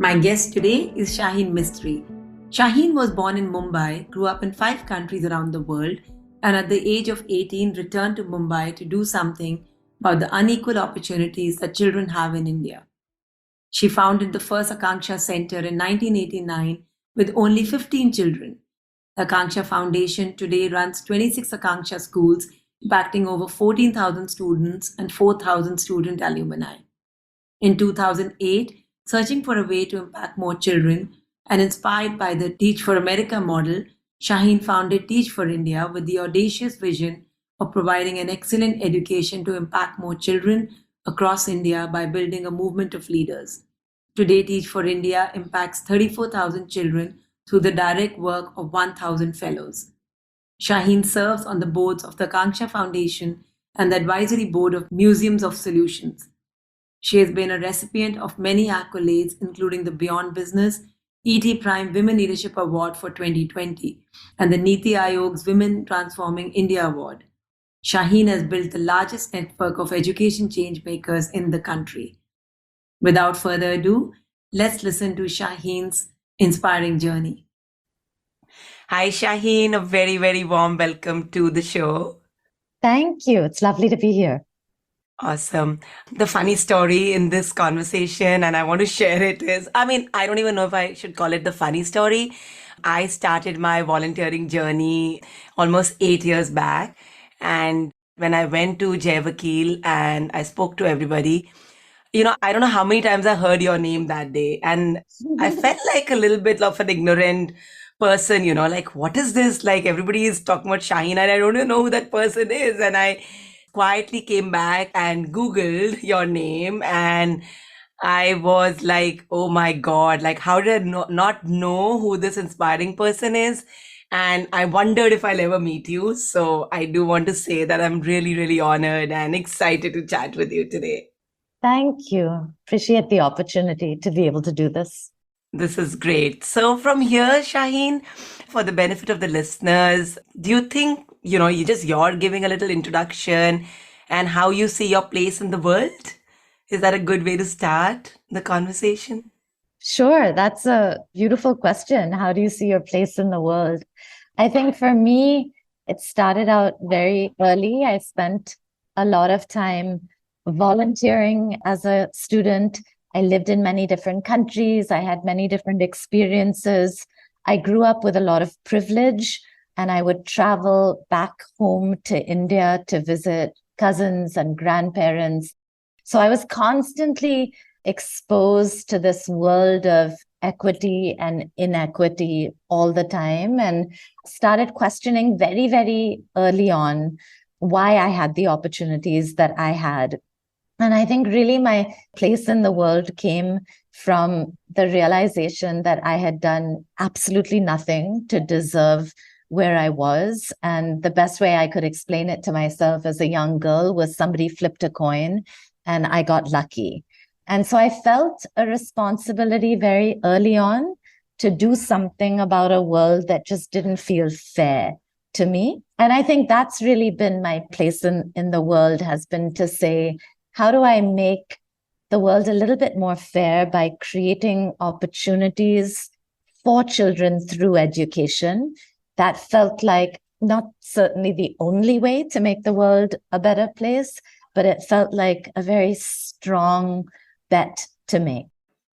My guest today is Shaheen Mistri. Shaheen was born in Mumbai, grew up in 5 countries around the world, and at the age of 18 returned to Mumbai to do something about the unequal opportunities that children have in India. She founded the first Akanksha Center in 1989 with only 15 children. The Akanksha Foundation today runs 26 Akanksha schools, impacting over 14,000 students and 4,000 student alumni. In 2008, searching for a way to impact more children and inspired by the Teach for America model, Shaheen founded Teach for India with the audacious vision of providing an excellent education to impact more children across India by building a movement of leaders. Today, Teach for India impacts 34,000 children through the direct work of 1,000 fellows. Shaheen serves on the boards of the Akanksha Foundation and the advisory board of Museums of Solutions. She has been a recipient of many accolades, including the Beyond Business ET Prime Women Leadership Award for 2020 and the Niti Aayog's Women Transforming India Award. Shaheen has built the largest network of education changemakers in the country. Without further ado, let's listen to Shaheen's inspiring journey. Hi, Shaheen. A very, very warm welcome to the show. Thank you. It's lovely to be here. Awesome. The funny story in this conversation, and I want to share it, is I don't even know if I should call it the funny story. I started my volunteering journey almost 8 years back. And when I went to Jai Vakil and I spoke to everybody, I don't know how many times I heard your name that day. And I felt like a little bit of an ignorant person, like, what is this? Like, everybody is talking about Shaheen and I don't even know who that person is. And I quietly came back and Googled your name and I was like, oh my God, like how did I not know who this inspiring person is? And I wondered if I'll ever meet you. So I do want to say that I'm really, really honored and excited to chat with you today. Thank you. Appreciate the opportunity to be able to do this. This is great. So from here, Shaheen, for the benefit of the listeners, do you think, you're giving a little introduction and how you see your place in the world? Is that a good way to start the conversation? Sure. That's a beautiful question. How do you see your place in the world? I think for me, it started out very early. I spent a lot of time volunteering as a student. I lived in many different countries. I had many different experiences. I grew up with a lot of privilege, and I would travel back home to India to visit cousins and grandparents. So I was constantly exposed to this world of equity and inequity all the time, and started questioning very, very early on why I had the opportunities that I had. And I think really my place in the world came from the realization that I had done absolutely nothing to deserve where I was. And the best way I could explain it to myself as a young girl was somebody flipped a coin and I got lucky. And so I felt a responsibility very early on to do something about a world that just didn't feel fair to me. And I think that's really been my place in the world, has been to say, how do I make the world a little bit more fair by creating opportunities for children through education? That felt like not certainly the only way to make the world a better place, but it felt like a very strong bet to make.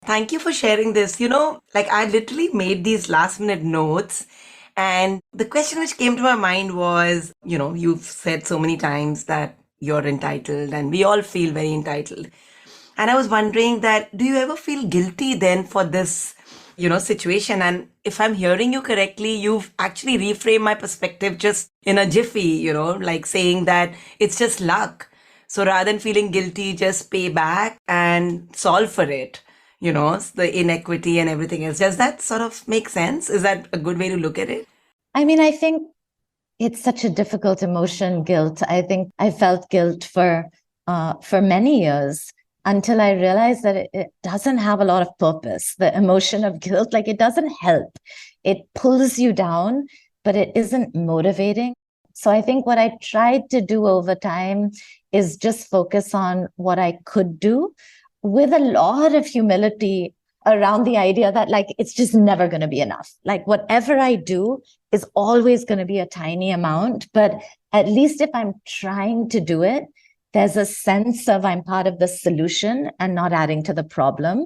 Thank you for sharing this. I literally made these last minute notes. And the question which came to my mind was, you've said so many times that you're entitled and we all feel very entitled. And I was wondering that, do you ever feel guilty then for this, situation? And if I'm hearing you correctly, you've actually reframed my perspective just in a jiffy, like saying that it's just luck. So rather than feeling guilty, just pay back and solve for it, the inequity and everything else. Does that sort of make sense? Is that a good way to look at it? I mean, I think it's such a difficult emotion, guilt. I think I felt guilt for many years until I realized that it doesn't have a lot of purpose. The emotion of guilt, like, it doesn't help. It pulls you down, but it isn't motivating. So I think what I tried to do over time is just focus on what I could do with a lot of humility around the idea that like it's just never going to be enough. Like whatever I do is always going to be a tiny amount, but at least if I'm trying to do it, there's a sense of I'm part of the solution and not adding to the problem.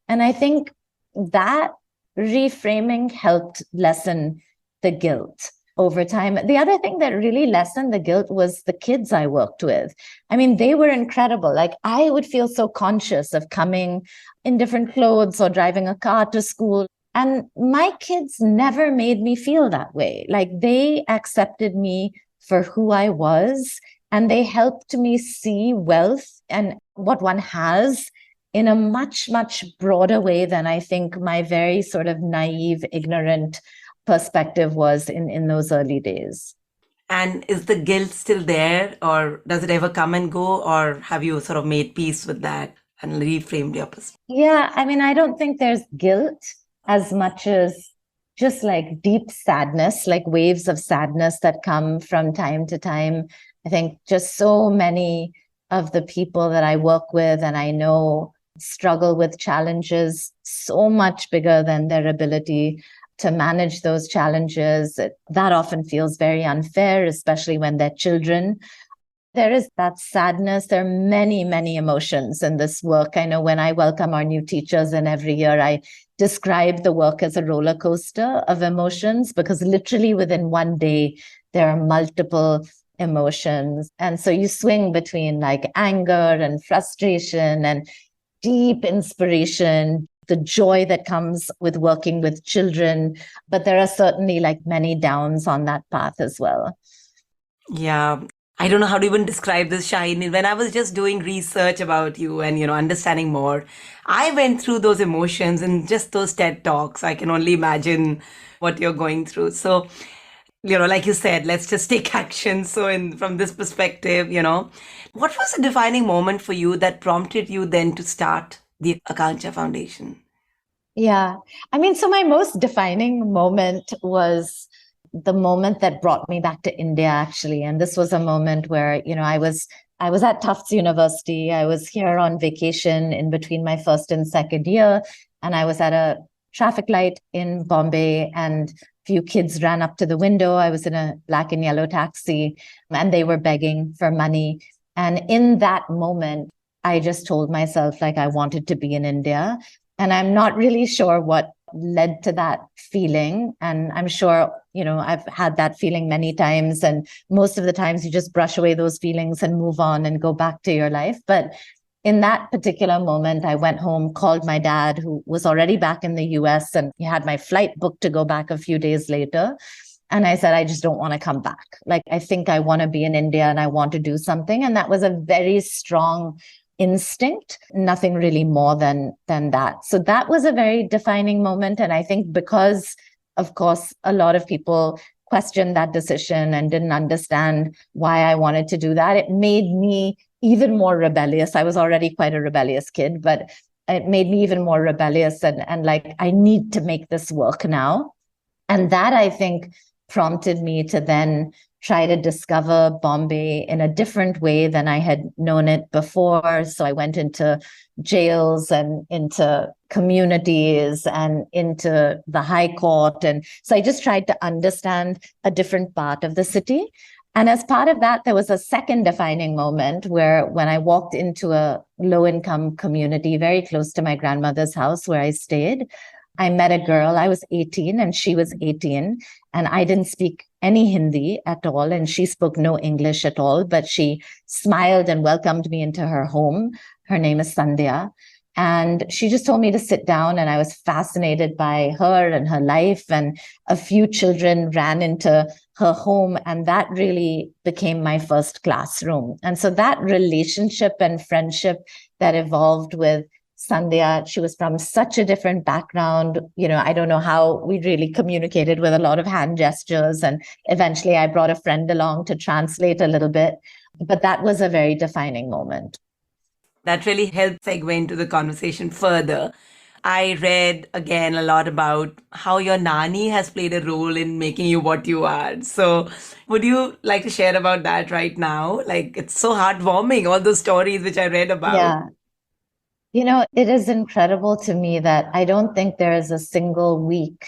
And I think that reframing helped lessen the guilt over time. The other thing that really lessened the guilt was the kids I worked with. I mean, they were incredible. Like I would feel so conscious of coming in different clothes or driving a car to school. And my kids never made me feel that way. Like they accepted me for who I was, and they helped me see wealth and what one has in a much, much broader way than I think my very sort of naive, ignorant perspective was in those early days. And is the guilt still there, or does it ever come and go, or have you sort of made peace with that and reframed your perspective? Yeah, I mean, I don't think there's guilt as much as just like deep sadness, like waves of sadness that come from time to time. I think just so many of the people that I work with and I know struggle with challenges so much bigger than their ability to manage those challenges. That often feels very unfair, especially when they're children. There is that sadness. There are many, many emotions in this work. I know when I welcome our new teachers, and every year I describe the work as a roller coaster of emotions, because literally within one day, there are multiple emotions. And so you swing between like anger and frustration and deep inspiration, the joy that comes with working with children. But there are certainly like many downs on that path as well. Yeah, I don't know how to even describe this, Shaheen. When I was just doing research about you and, understanding more, I went through those emotions and just those TED Talks. I can only imagine what you're going through. So, like you said, let's just take action. So, from this perspective, what was the defining moment for you that prompted you then to start the Akanksha Foundation? Yeah. I mean, so my most defining moment was the moment that brought me back to India, actually. And this was a moment where, I was at Tufts University. I was here on vacation in between my first and second year. And I was at a traffic light in Bombay, and a few kids ran up to the window. I was in a black and yellow taxi, and they were begging for money. And in that moment, I just told myself, like, I wanted to be in India. And I'm not really sure what led to that feeling. And I'm sure, I've had that feeling many times. And most of the times you just brush away those feelings and move on and go back to your life. But in that particular moment, I went home, called my dad, who was already back in the US, and he had my flight booked to go back a few days later. And I said, I just don't want to come back. Like, I think I want to be in India and I want to do something. And that was a very strong instinct, nothing really more than that. So that was a very defining moment. And I think because, of course, a lot of people questioned that decision and didn't understand why I wanted to do that, it made me even more rebellious. I was already quite a rebellious kid, but it made me even more rebellious and like, I need to make this work now. And that, I think, prompted me to then try to discover Bombay in a different way than I had known it before. So I went into jails and into communities and into the High Court. And so I just tried to understand a different part of the city. And as part of that, there was a second defining moment where when I walked into a low-income community very close to my grandmother's house where I stayed, I met a girl. I was 18 and she was 18, and I didn't speak any Hindi at all, and she spoke no English at all, but she smiled and welcomed me into her home. Her name is Sandhya. And she just told me to sit down, and I was fascinated by her and her life. And a few children ran into her home, and that really became my first classroom. And so that relationship and friendship that evolved with Sandhya, she was from such a different background. I don't know how we really communicated with a lot of hand gestures. And eventually I brought a friend along to translate a little bit. But that was a very defining moment. That really helped segue into the conversation further. I read again a lot about how your nani has played a role in making you what you are. So, would you like to share about that right now? Like, it's so heartwarming, all those stories which I read about. Yeah. It is incredible to me that I don't think there is a single week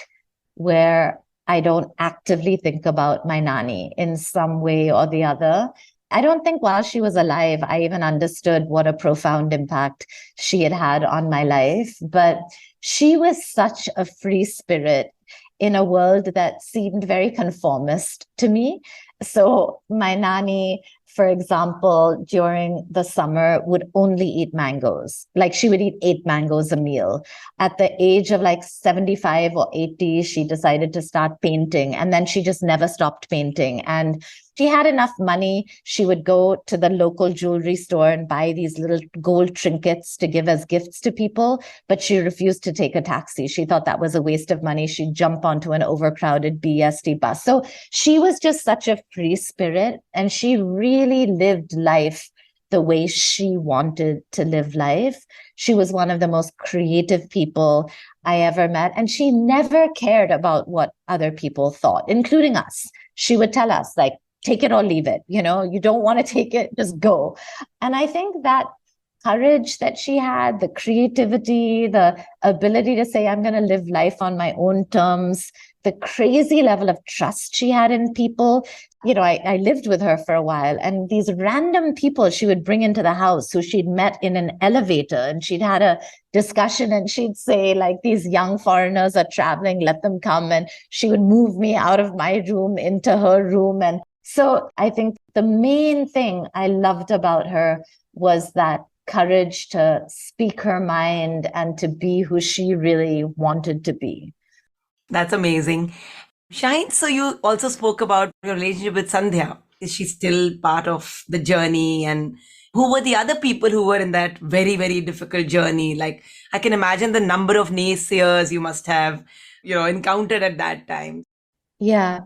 where I don't actively think about my Nani in some way or the other. I don't think while she was alive, I even understood what a profound impact she had had on my life. But she was such a free spirit in a world that seemed very conformist to me. So my Nani, for example, during the summer would only eat mangoes. Like she would eat 8 mangoes a meal. At the age of like 75 or 80, she decided to start painting, and then she just never stopped painting. And she had enough money. She would go to the local jewelry store and buy these little gold trinkets to give as gifts to people, but she refused to take a taxi. She thought that was a waste of money. She'd jump onto an overcrowded BST bus. So she was just such a free spirit, and she really lived life the way she wanted to live life. She was one of the most creative people I ever met, and she never cared about what other people thought, including us. She would tell us, like, take it or leave it. You don't want to take it, just go. And I think that courage that she had, the creativity, the ability to say, I'm going to live life on my own terms, the crazy level of trust she had in people. I lived with her for a while, and these random people she would bring into the house who she'd met in an elevator, and she'd had a discussion, and she'd say, like, these young foreigners are traveling, let them come. And she would move me out of my room into her room. And so I think the main thing I loved about her was that courage to speak her mind and to be who she really wanted to be. That's amazing. Shaheen, so you also spoke about your relationship with Sandhya. Is she still part of the journey? And who were the other people who were in that very, very difficult journey? Like, I can imagine the number of naysayers you must have, encountered at that time. Yeah.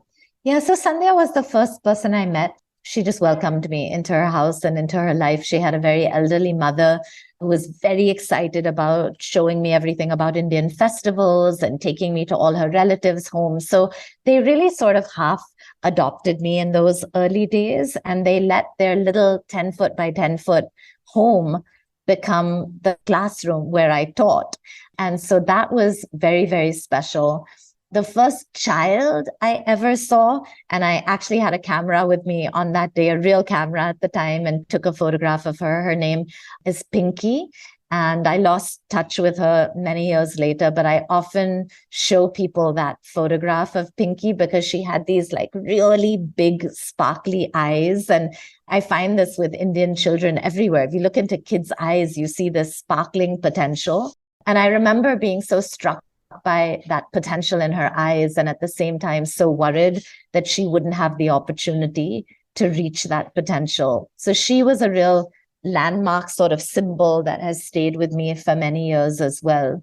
Yeah. So Sandhya was the first person I met. She just welcomed me into her house and into her life. She had a very elderly mother who was very excited about showing me everything about Indian festivals and taking me to all her relatives' homes. So they really sort of half adopted me in those early days, and they let their little 10-foot by 10-foot home become the classroom where I taught. And so that was very, very special. The first child I ever saw, and I actually had a camera with me on that day, a real camera at the time, and took a photograph of her. Her name is Pinky. And I lost touch with her many years later, but I often show people that photograph of Pinky because she had these like really big, sparkly eyes. And I find this with Indian children everywhere. If you look into kids' eyes, you see this sparkling potential. And I remember being so struck by that potential in her eyes, and at the same time so worried that she wouldn't have the opportunity to reach that potential. So she was a real landmark sort of symbol that has stayed with me for many years as well.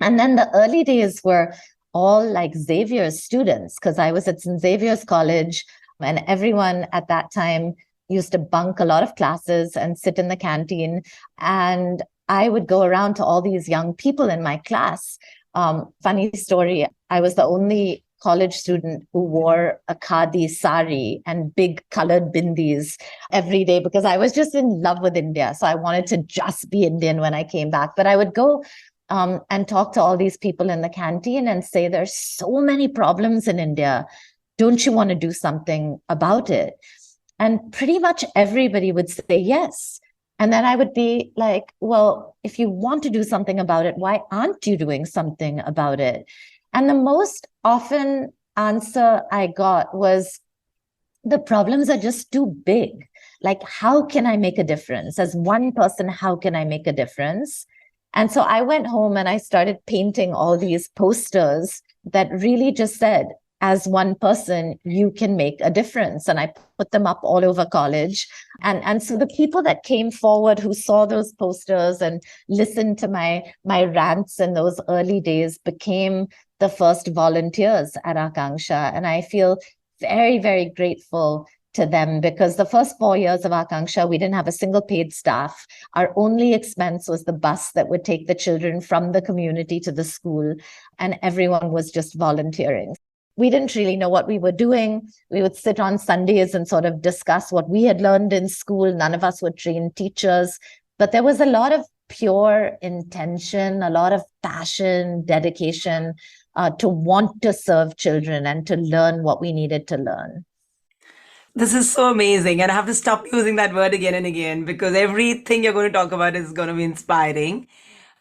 And then the early days were all like Xavier's students, because I was at St. Xavier's College, and everyone at that time used to bunk a lot of classes and sit in the canteen. And I would go around to all these young people in my class. Funny story, I was the only college student who wore a khadi sari and big colored bindis every day because I was just in love with India. So I wanted to just be Indian when I came back. But I would go and talk to all these people in the canteen and say, there's so many problems in India. Don't you want to do something about it? And pretty much everybody would say yes. And then I would be like, well, if you want to do something about it, why aren't you doing something about it? And the most often answer I got was, the problems are just too big. Like, how can I make a difference? As one person, how can I make a difference? And so I went home and I started painting all these posters that really just said, as one person, you can make a difference. And I put them up all over college. And so the people that came forward who saw those posters and listened to my rants in those early days became the first volunteers at Akanksha. And I feel very, very grateful to them because the first 4 years of Akanksha, we didn't have a single paid staff. Our only expense was the bus that would take the children from the community to the school. And everyone was just volunteering. We didn't really know what we were doing. We would sit on Sundays and sort of discuss what we had learned in school. None of us were trained teachers. but there was a lot of pure intention, a lot of passion, dedication to want to serve children and to learn what we needed to learn. This is so amazing. And I have to stop using that word again and again because everything you're going to talk about is going to be inspiring.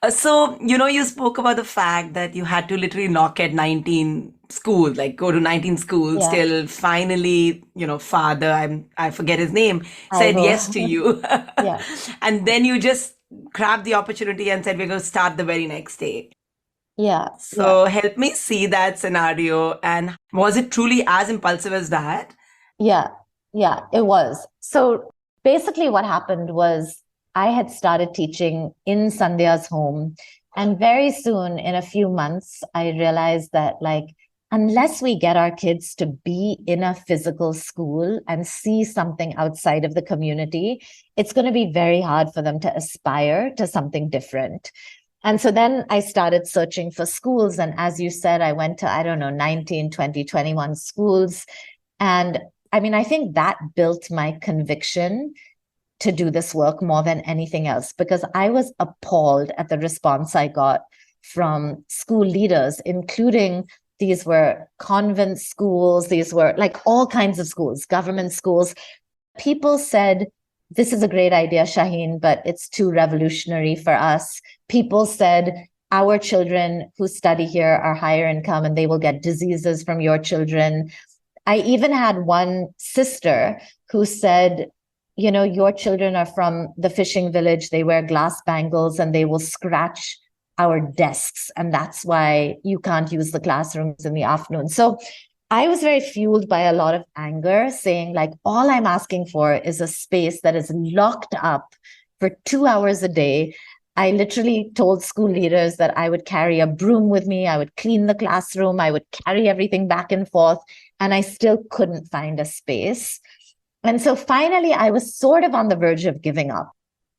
You spoke about the fact that you had to literally knock at 19 schools, like go to 19 schools Yeah. till finally, father, I forget his name, said yes to you. Yeah. And then you just grabbed the opportunity and said, we're going to start the very next day. Yeah. So help me see that scenario. And was it truly as impulsive as that? Yeah, it was. So basically what happened was I had started teaching in Sandhya's home. And very soon, in a few months, I realized that unless we get our kids to be in a physical school and see something outside of the community, it's going to be very hard for them to aspire to something different. And so then I started searching for schools. And as you said, I went to, 19, 20, 21 schools. And I think that built my conviction to do this work more than anything else, because I was appalled at the response I got from school leaders, including these were convent schools, these were all kinds of schools, government schools. People said, this is a great idea, Shaheen, but it's too revolutionary for us. People said, our children who study here are higher income and they will get diseases from your children. I even had one sister who said, your children are from the fishing village, they wear glass bangles and they will scratch our desks. And that's why you can't use the classrooms in the afternoon. So I was very fueled by a lot of anger, saying all I'm asking for is a space that is locked up for 2 hours a day. I literally told school leaders that I would carry a broom with me. I would clean the classroom. I would carry everything back and forth. And I still couldn't find a space. And so finally, I was sort of on the verge of giving up.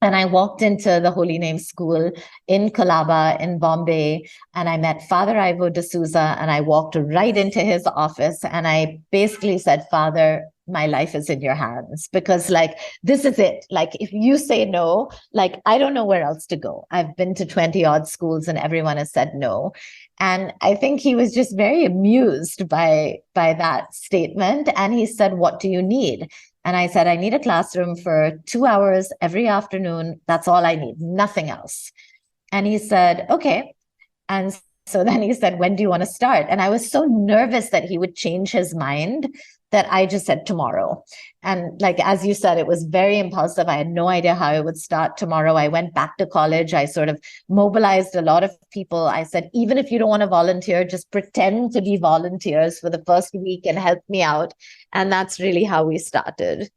And I walked into the Holy Name School in Colaba in Bombay, and I met Father Ivo D'Souza, and I walked right into his office. And I basically said, Father, my life is in your hands, because this is it. If you say no, I don't know where else to go. I've been to 20 odd schools and everyone has said no. And I think he was just very amused by that statement. And he said, what do you need? And I said, I need a classroom for 2 hours every afternoon. That's all I need, nothing else. And he said, okay. And so then he said, when do you want to start? And I was so nervous that he would change his mind that I just said tomorrow. And as you said, it was very impulsive. I had no idea how I would start tomorrow. I went back to college. I sort of mobilized a lot of people. I said, even if you don't want to volunteer, just pretend to be volunteers for the first week and help me out. And that's really how we started.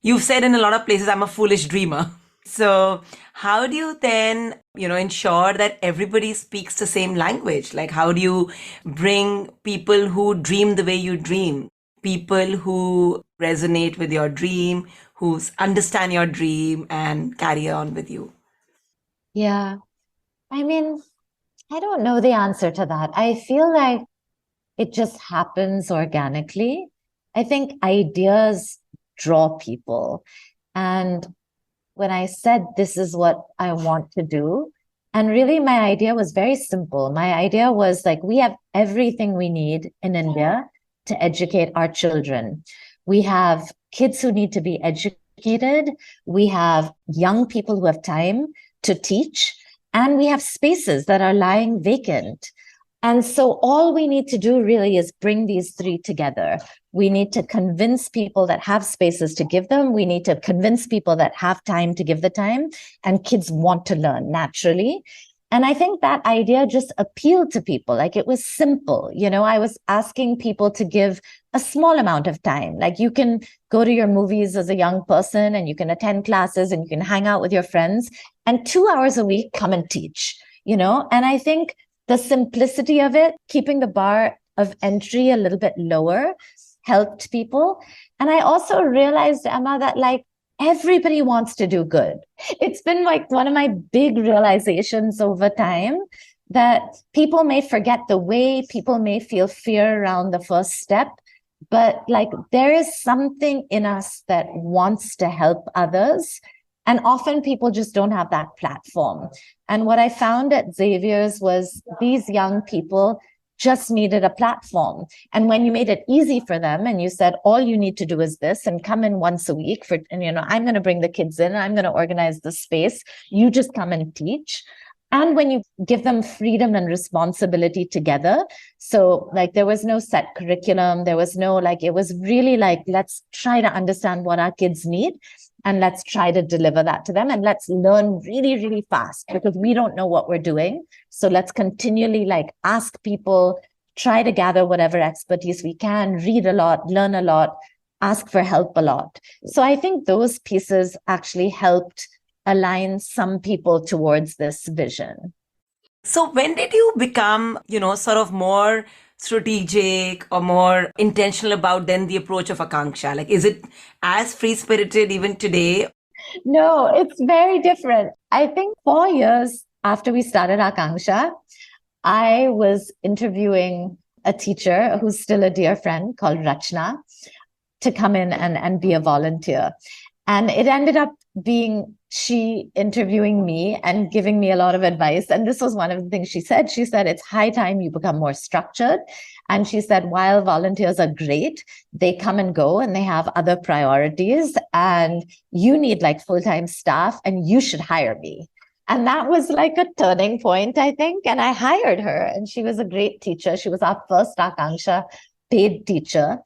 You've said in a lot of places, I'm a foolish dreamer. So how do you then, ensure that everybody speaks the same language? How do you bring people who dream the way you dream? People who resonate with your dream, who understand your dream and carry on with you? Yeah. I don't know the answer to that. I feel like it just happens organically. I think ideas draw people. And when I said, this is what I want to do, and really my idea was very simple. My idea was we have everything we need in India to educate our children. We have kids who need to be educated. We have young people who have time to teach, and we have spaces that are lying vacant. And so all we need to do really is bring these three together. We need to convince people that have spaces to give them. We need to convince people that have time to give the time, and kids want to learn naturally. And I think that idea just appealed to people. It was simple. I was asking people to give a small amount of time. You can go to your movies as a young person, and you can attend classes, and you can hang out with your friends, and 2 hours a week, come and teach, and I think the simplicity of it, keeping the bar of entry a little bit lower, helped people. And I also realized, Emma, that everybody wants to do good. It's been one of my big realizations over time, that people may forget the way, people may feel fear around the first step, but there is something in us that wants to help others. And often people just don't have that platform. And what I found at Xavier's was these young people just needed a platform. And when you made it easy for them and you said, all you need to do is this and come in once a week and, I'm going to bring the kids in, I'm going to organize the space. You just come and teach. And when you give them freedom and responsibility together, so like there was no set curriculum, there was no it was really let's try to understand what our kids need and let's try to deliver that to them and let's learn really, really fast because we don't know what we're doing. So let's continually ask people, try to gather whatever expertise we can, read a lot, learn a lot, ask for help a lot. So I think those pieces actually helped align some people towards this vision. So when did you become, sort of more strategic or more intentional about then the approach of Akanksha? Is it as free-spirited even today? No, it's very different. I think 4 years after we started Akanksha, I was interviewing a teacher who's still a dear friend called Rachna to come in and be a volunteer. And it ended up being she interviewing me and giving me a lot of advice. And this was one of the things she said. She said, it's high time you become more structured. And she said, while volunteers are great, they come and go and they have other priorities. And you need full-time staff and you should hire me. And that was a turning point, I think. And I hired her and she was a great teacher. She was our first Akanksha paid teacher.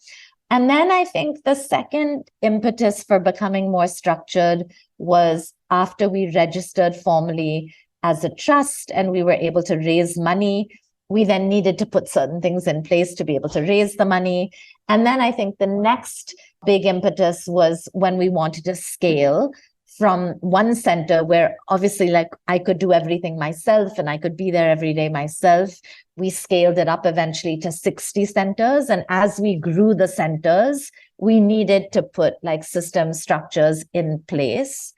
And then I think the second impetus for becoming more structured was after we registered formally as a trust and we were able to raise money. We then needed to put certain things in place to be able to raise the money. And then I think the next big impetus was when we wanted to scale from one center where obviously I could do everything myself and I could be there every day myself. We scaled it up eventually to 60 centers. And as we grew the centers, we needed to put system structures in place.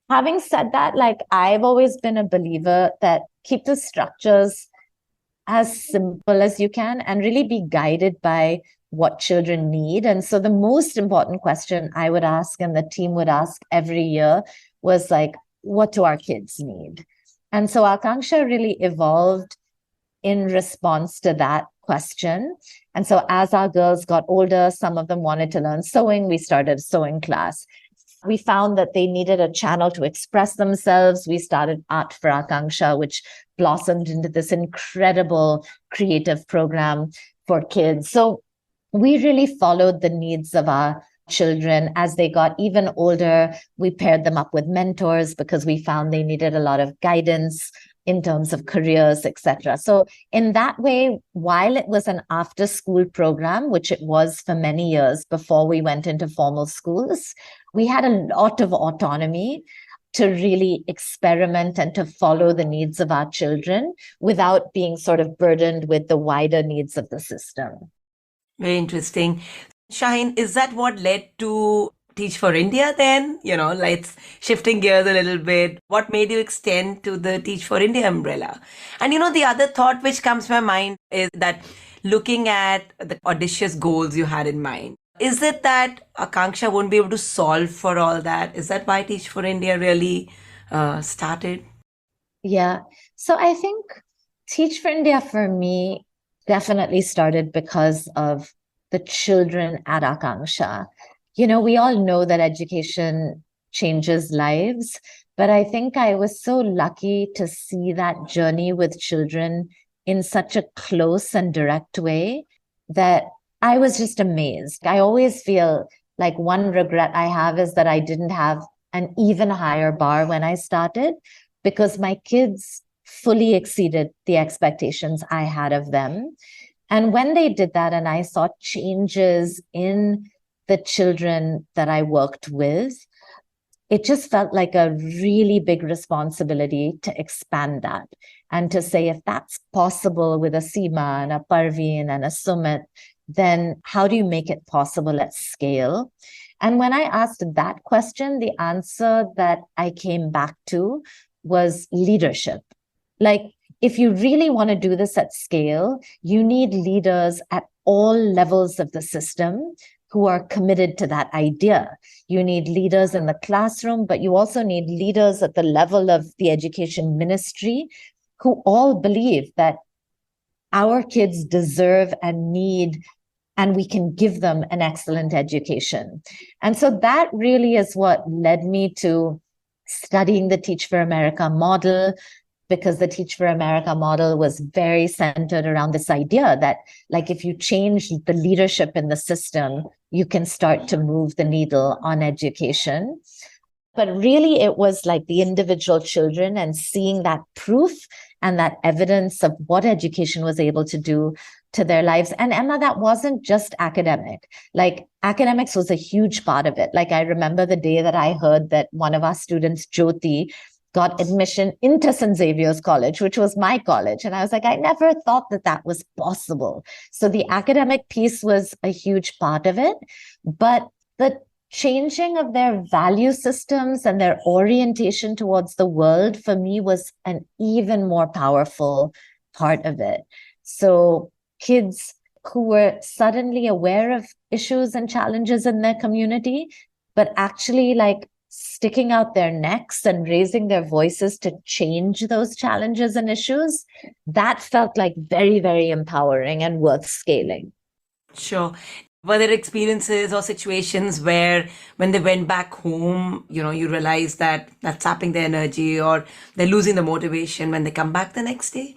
Having said that, I've always been a believer that keep the structures as simple as you can and really be guided by what children need. And so the most important question I would ask and the team would ask every year was what do our kids need? And so Akanksha really evolved in response to that question. And so as our girls got older, some of them wanted to learn sewing. We started a sewing class. We found that they needed a channel to express themselves. We started Art for Akanksha, which blossomed into this incredible creative program for kids. So we really followed the needs of our children. As they got even older, we paired them up with mentors because we found they needed a lot of guidance in terms of careers, etc. So in that way, while it was an after-school program, which it was for many years before we went into formal schools, we had a lot of autonomy to really experiment and to follow the needs of our children without being sort of burdened with the wider needs of the system. Very interesting. Shaheen, is that what led to Teach for India then? Let's shifting gears a little bit. What made you extend to the Teach for India umbrella? And the other thought which comes to my mind is that looking at the audacious goals you had in mind, is it that Akanksha won't be able to solve for all that? Is that why Teach for India really started? Yeah. So I think Teach for India for me definitely started because of the children at Akanksha. We all know that education changes lives, but I think I was so lucky to see that journey with children in such a close and direct way that I was just amazed. I always feel like one regret I have is that I didn't have an even higher bar when I started because my kids fully exceeded the expectations I had of them. And when they did that and I saw changes in the children that I worked with, it just felt like a really big responsibility to expand that and to say, if that's possible with a Seema and a Parveen and a Sumit, then how do you make it possible at scale? And when I asked that question, the answer that I came back to was leadership. If you really want to do this at scale, you need leaders at all levels of the system who are committed to that idea. You need leaders in the classroom, but you also need leaders at the level of the education ministry who all believe that our kids deserve and need, and we can give them an excellent education. And so that really is what led me to studying the Teach for America model, because the Teach for America model was very centered around this idea that, like, if you change the leadership in the system, you can start to move the needle on education. But really, it was like the individual children and seeing that proof and that evidence of what education was able to do to their lives. And Emma, that wasn't just academic. Like, academics was a huge part of it. Like, I remember the day that I heard that one of our students, Jyoti, got admission into St. Xavier's College, which was my college. And I was like, I never thought that that was possible. So the academic piece was a huge part of it. But the changing of their value systems and their orientation towards the world, for me, was an even more powerful part of it. So kids who were suddenly aware of issues and challenges in their community, but actually like sticking out their necks and raising their voices to change those challenges and issues, that felt like very, very empowering and worth scaling. Sure. Were there experiences or situations where when they went back home, you realize that that's sapping their energy or they're losing the motivation when they come back the next day?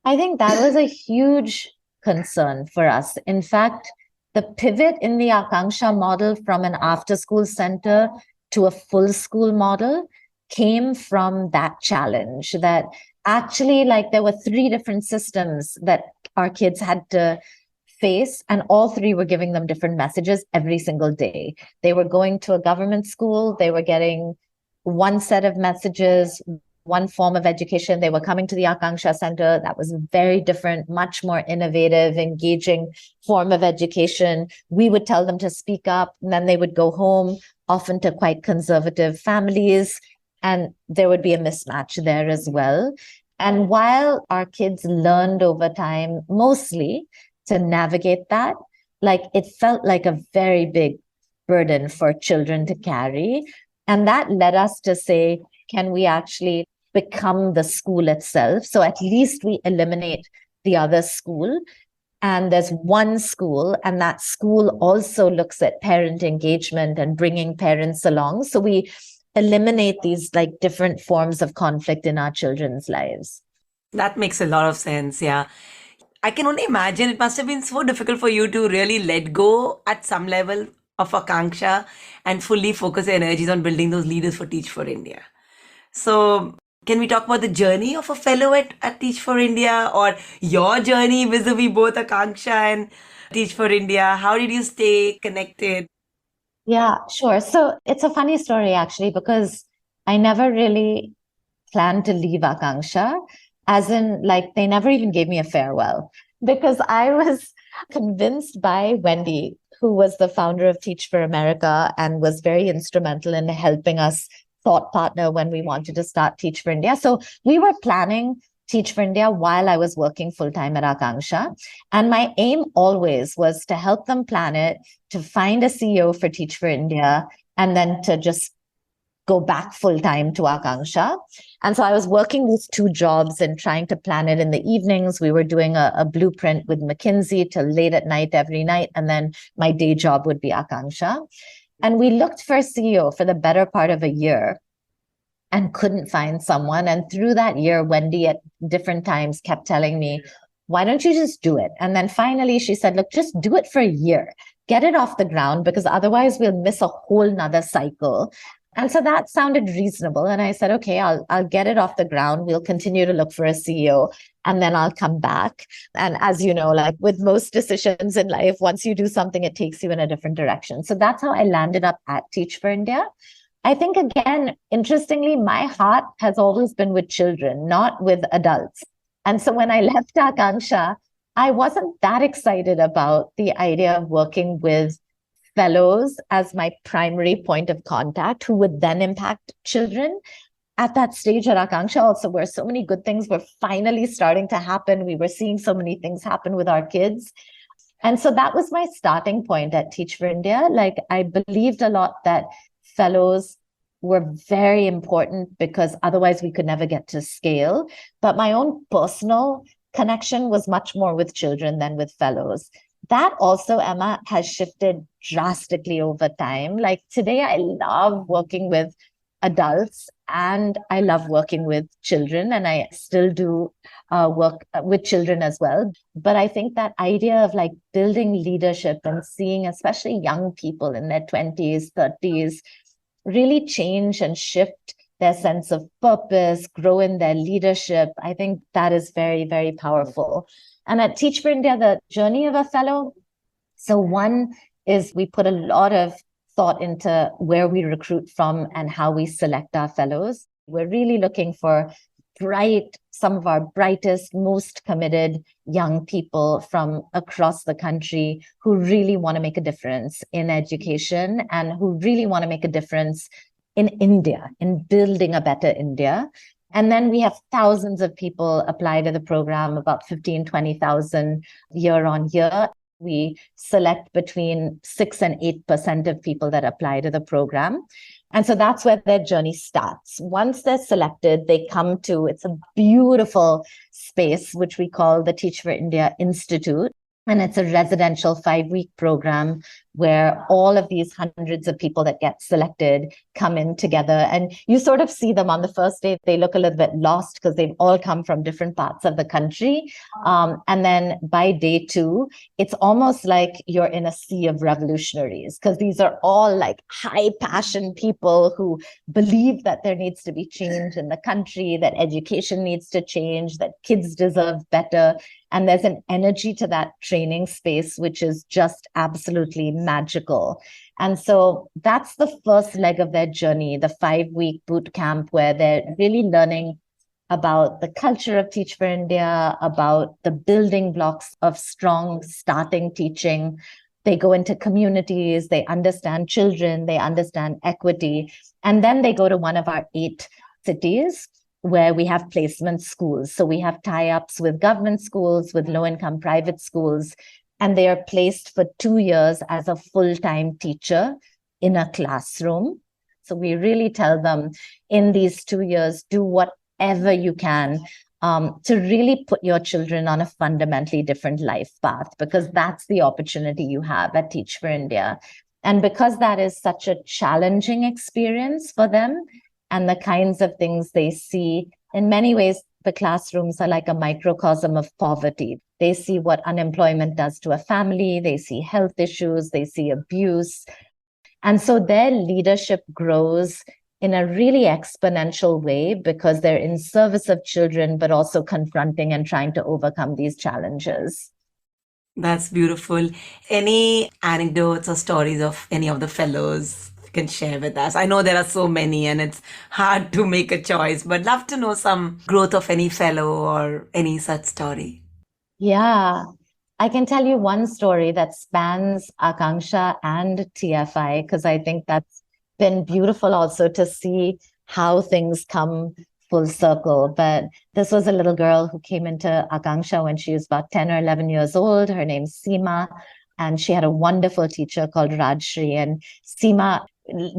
I think that was a huge concern for us. In fact, the pivot in the Akanksha model from an after-school center to a full school model came from that challenge, that actually, like, there were 3 different systems that our kids had to face, and all 3 were giving them different messages every single day. They were going to a government school, they were getting one set of messages, one form of education. They were coming to the Akanksha Center. That was a very different, much more innovative, engaging form of education. We would tell them to speak up, and then they would go home, often to quite conservative families, and there would be a mismatch there as well. And while our kids learned over time, mostly to navigate that, like, it felt like a very big burden for children to carry. And that led us to say, can we actually become the school itself? So at least we eliminate the other school, and there's one school, and that school also looks at parent engagement and bringing parents along. So we eliminate these like different forms of conflict in our children's lives. That makes a lot of sense, yeah. I can only imagine it must have been so difficult for you to really let go at some level of Akanksha and fully focus your energies on building those leaders for Teach for India. So, can we talk about the journey of a fellow at Teach for India, or your journey vis-a-vis both Akanksha and Teach for India? How did you stay connected? Yeah, sure. So it's a funny story, actually, because I never really planned to leave Akanksha, as in, like, they never even gave me a farewell, because I was convinced by Wendy, who was the founder of Teach for America and was very instrumental in helping us thought partner when we wanted to start Teach for India. So we were planning Teach for India while I was working full-time at Akanksha. And my aim always was to help them plan it, to find a CEO for Teach for India, and then to just go back full-time to Akanksha. And so I was working these 2 jobs and trying to plan it in the evenings. We were doing a blueprint with McKinsey till late at night every night. And then my day job would be Akanksha. And we looked for a CEO for the better part of a year and couldn't find someone. And through that year, Wendy at different times kept telling me, why don't you just do it? And then finally she said, look, just do it for a year. Get it off the ground, because otherwise we'll miss a whole nother cycle. And so that sounded reasonable. And I said, okay, I'll get it off the ground. We'll continue to look for a CEO, and then I'll come back. And as you know, like with most decisions in life, once you do something, it takes you in a different direction. So that's how I landed up at Teach for India. I think, again, interestingly, my heart has always been with children, not with adults. And so when I left Akanksha, I wasn't that excited about the idea of working with fellows as my primary point of contact who would then impact children. At that stage at Akanksha also, where so many good things were finally starting to happen, we were seeing so many things happen with our kids. And so that was my starting point at Teach for India. Like, I believed a lot that fellows were very important because otherwise we could never get to scale. But my own personal connection was much more with children than with fellows. That also, Emma, has shifted drastically over time. Like today, I love working with adults and I love working with children, and I still do work with children as well. But I think that idea of like building leadership and seeing, especially young people in their 20s, 30s, really change and shift their sense of purpose, grow in their leadership, I think that is very, very powerful. And at Teach for India, the journey of a fellow. So one is we put a lot of thought into where we recruit from and how we select our fellows. We're really looking for some of our brightest, most committed young people from across the country who really want to make a difference in education and who really want to make a difference in India, in building a better India. And then we have thousands of people apply to the program, about 15, 20,000 year on year. We select between 6 and 8% of people that apply to the program. And so that's where their journey starts. Once they're selected, they come to, it's a beautiful space, which we call the Teach for India Institute. And it's a residential 5-week program where all of these hundreds of people that get selected come in together. And you sort of see them on the first day. They look a little bit lost because they've all come from different parts of the country. And then by day 2, it's almost like you're in a sea of revolutionaries, because these are all like high passion people who believe that there needs to be change in the country, that education needs to change, that kids deserve better. And there's an energy to that training space, which is just absolutely magical. And so that's the first leg of their journey, the 5-week boot camp, where they're really learning about the culture of Teach for India, about the building blocks of strong starting teaching. They go into communities, they understand children, they understand equity, and then they go to one of our 8 cities where we have placement schools. So we have tie-ups with government schools, with low-income private schools, and they are placed for 2 years as a full-time teacher in a classroom. So we really tell them in these 2 years, do whatever you can to really put your children on a fundamentally different life path, because that's the opportunity you have at Teach for India. And because that is such a challenging experience for them, and the kinds of things they see, in many ways, the classrooms are like a microcosm of poverty. They see what unemployment does to a family, they see health issues, they see abuse. And so their leadership grows in a really exponential way because they're in service of children, but also confronting and trying to overcome these challenges. That's beautiful. Any anecdotes or stories of any of the fellows you can share with us? I know there are so many and it's hard to make a choice, but love to know some growth of any fellow or any such story. Yeah, I can tell you one story that spans Akanksha and TFI, because I think that's been beautiful also to see how things come full circle. But this was a little girl who came into Akanksha when she was about 10 or 11 years old. Her name's Seema, and she had a wonderful teacher called Rajshri. And Seema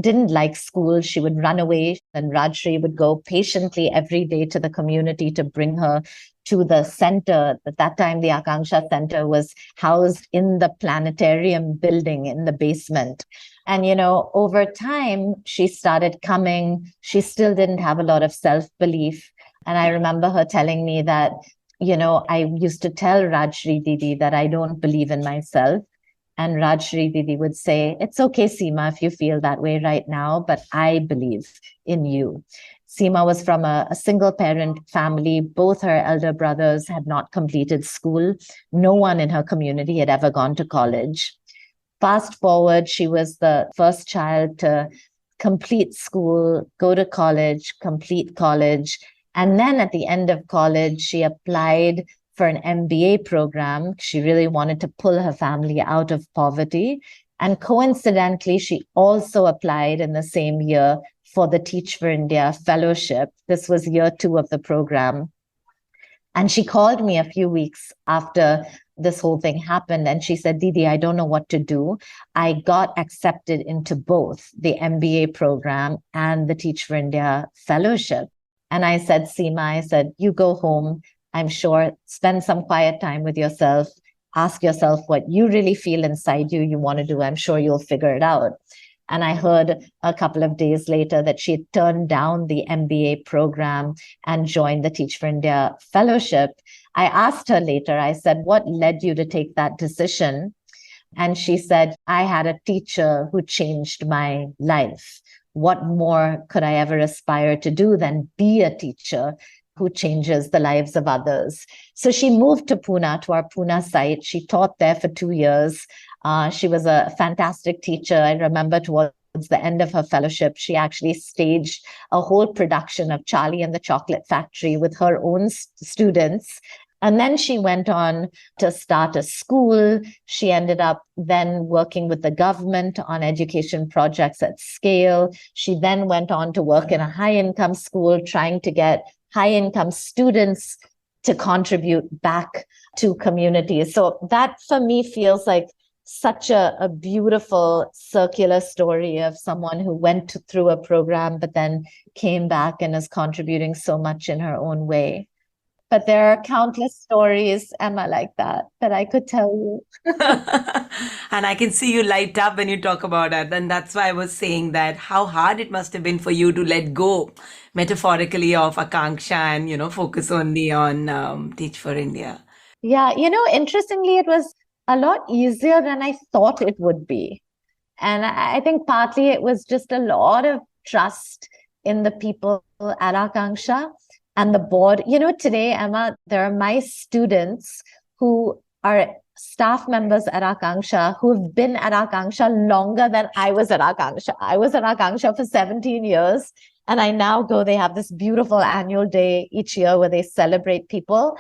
didn't like school. She would run away, and Rajshri would go patiently every day to the community to bring her to the center. At that time, the Akanksha Center was housed in the planetarium building in the basement. And, over time, she started coming. She still didn't have a lot of self-belief. And I remember her telling me that, I used to tell Rajshri Didi that I don't believe in myself. And Rajshri Didi would say, it's okay, Seema, if you feel that way right now, but I believe in you. Seema was from a single parent family. Both her elder brothers had not completed school. No one in her community had ever gone to college. Fast forward, she was the first child to complete school, go to college, complete college. And then at the end of college, she applied for an MBA program. She really wanted to pull her family out of poverty. And coincidentally, she also applied in the same year for the Teach for India Fellowship. This was year 2 of the program. And she called me a few weeks after this whole thing happened. And she said, Didi, I don't know what to do. I got accepted into both the MBA program and the Teach for India fellowship. And I said, Seema, I said, you go home. I'm sure, spend some quiet time with yourself. Ask yourself what you really feel inside you want to do. I'm sure you'll figure it out. And I heard a couple of days later that she had turned down the MBA program and joined the Teach for India fellowship. I asked her later, I said, what led you to take that decision? And she said, I had a teacher who changed my life. What more could I ever aspire to do than be a teacher who changes the lives of others? So she moved to Pune, to our Pune site. She taught there for 2 years. She was a fantastic teacher. I remember towards the end of her fellowship, she actually staged a whole production of Charlie and the Chocolate Factory with her own students. And then she went on to start a school. She ended up then working with the government on education projects at scale. She then went on to work in a high-income school, trying to get high-income students to contribute back to communities. So that for me feels like such a beautiful circular story of someone who went through a program, but then came back and is contributing so much in her own way. But there are countless stories, Emma, like that I could tell you. And I can see you light up when you talk about it. And that's why I was saying that how hard it must have been for you to let go, metaphorically, of Akanksha and, focus only on Teach for India. Yeah, interestingly, it was a lot easier than I thought it would be. And I think partly it was just a lot of trust in the people at Akanksha and the board. Today, Emma, there are my students who are staff members at Akanksha who've been at Akanksha longer than I was at Akanksha. I was at Akanksha for 17 years. And I now go, they have this beautiful annual day each year where they celebrate people.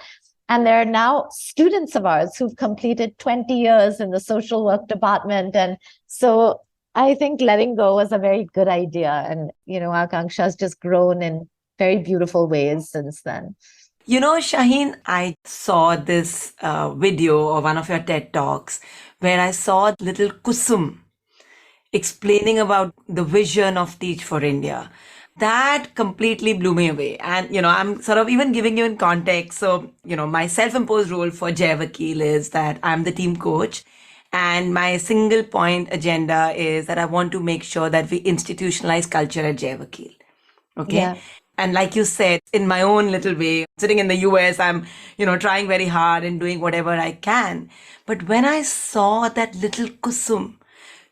And there are now students of ours who've completed 20 years in the social work department. And so I think letting go was a very good idea. And, Akanksha has just grown in very beautiful ways since then. Shaheen, I saw this video of one of your TED Talks where I saw little Kusum explaining about the vision of Teach for India. That completely blew me away. And, I'm sort of even giving you in context. So, my self-imposed role for Jai Vakil is that I'm the team coach. And my single point agenda is that I want to make sure that we institutionalize culture at Jai Vakil. Okay. Yeah. And like you said, in my own little way, sitting in the US, I'm, trying very hard and doing whatever I can. But when I saw that little Kusum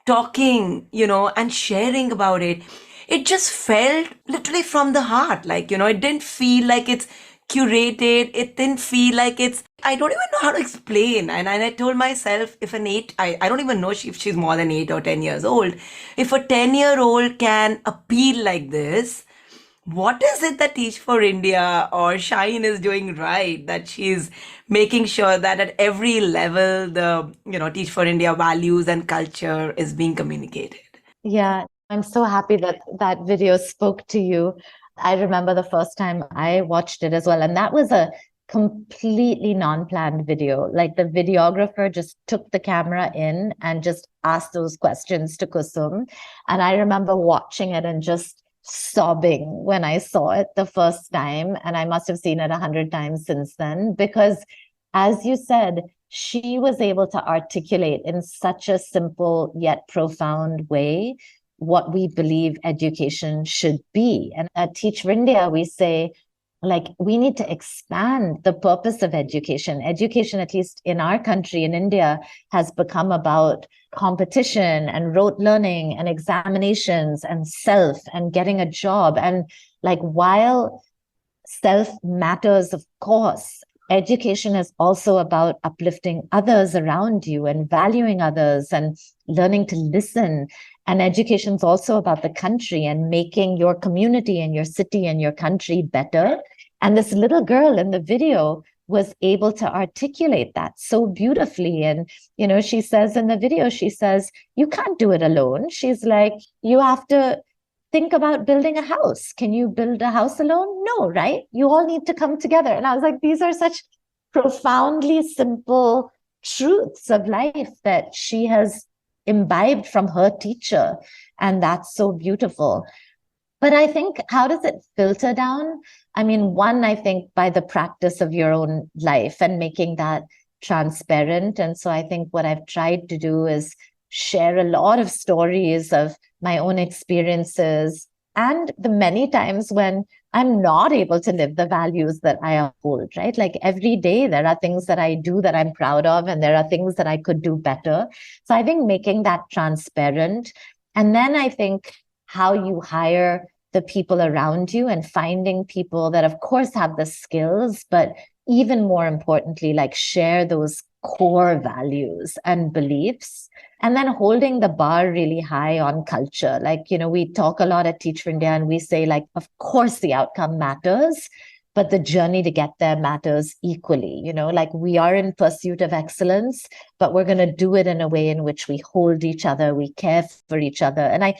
talking, and sharing about it, it just felt literally from the heart. Like, it didn't feel like it's curated. It didn't feel like I don't even know how to explain. And I told myself, if I don't even know if she's more than 8 or 10 years old, if a 10-year-old can appeal like this, what is it that Teach for India or Shaheen is doing right, that she's making sure that at every level, the, Teach for India values and culture is being communicated? Yeah, I'm so happy that that video spoke to you. I remember the first time I watched it as well. And that was a completely non-planned video. Like the videographer just took the camera in and just asked those questions to Kusum. And I remember watching it and just sobbing when I saw it the first time. And I must have seen it 100 times since then, because as you said, she was able to articulate in such a simple yet profound way what we believe education should be. And at Teach for India, we say, we need to expand the purpose of education. Education, at least in our country, in India, has become about competition and rote learning and examinations and self and getting a job. And while self matters, of course, education is also about uplifting others around you and valuing others and learning to listen. And education is also about the country and making your community and your city and your country better. And this little girl in the video was able to articulate that so beautifully. And, she says in the video, she says, you can't do it alone. She's like, you have to think about building a house. Can you build a house alone? No, right? You all need to come together. And I was like, these are such profoundly simple truths of life that she has imbibed from her teacher. And that's so beautiful. But I think, how does it filter down? I mean, one, I think by the practice of your own life and making that transparent. And so I think what I've tried to do is share a lot of stories of my own experiences and the many times when I'm not able to live the values that I uphold, right? Like every day, there are things that I do that I'm proud of, and there are things that I could do better. So I think making that transparent. And then I think how you hire the people around you and finding people that, of course, have the skills, but even more importantly, like share those core values and beliefs. And then holding the bar really high on culture. Like, we talk a lot at Teach for India and we say, like, of course, the outcome matters, but the journey to get there matters equally. Like we are in pursuit of excellence, but we're going to do it in a way in which we hold each other, we care for each other. And I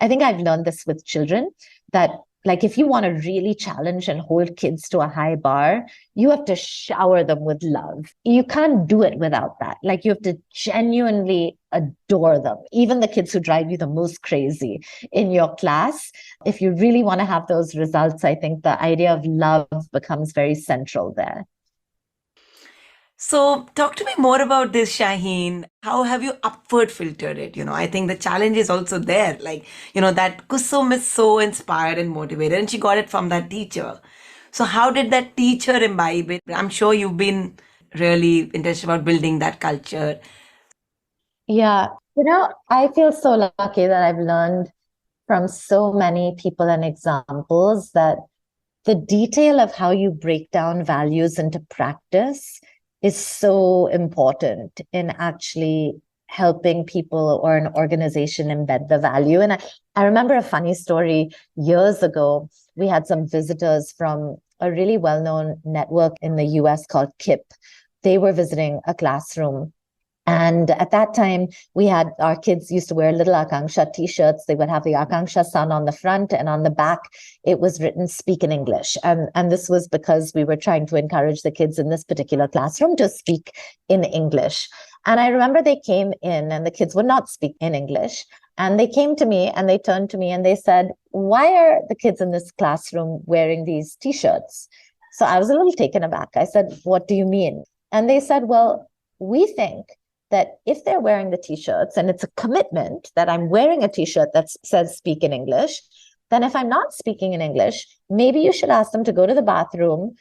think I've learned this with children, that like if you want to really challenge and hold kids to a high bar, you have to shower them with love. You can't do it without that. Like you have to genuinely adore them, even the kids who drive you the most crazy in your class. If you really want to have those results, I think the idea of love becomes very central there. So, talk to me more about this, Shaheen. How have you upward filtered it? I think the challenge is also there. Like, that Kusum is so inspired and motivated, and she got it from that teacher. So, how did that teacher imbibe it? I'm sure you've been really interested about building that culture. Yeah. I feel so lucky that I've learned from so many people and examples that the detail of how you break down values into practice is so important in actually helping people or an organization embed the value. And I remember a funny story years ago. We had some visitors from a really well-known network in the US called KIP. They were visiting a classroom. And at that time, our kids used to wear little Akanksha t-shirts. They would have the Akanksha sun on the front, and on the back, it was written "Speak in English." And this was because we were trying to encourage the kids in this particular classroom to speak in English. And I remember they came in and the kids would not speak in English. And they came to me and they turned to me and they said, "Why are the kids in this classroom wearing these t-shirts?" So I was a little taken aback. I said, "What do you mean?" And they said, "Well, we think that if they're wearing the t-shirts and it's a commitment that I'm wearing a t-shirt that says speak in English, then if I'm not speaking in English, maybe you should ask them to go to the bathroom,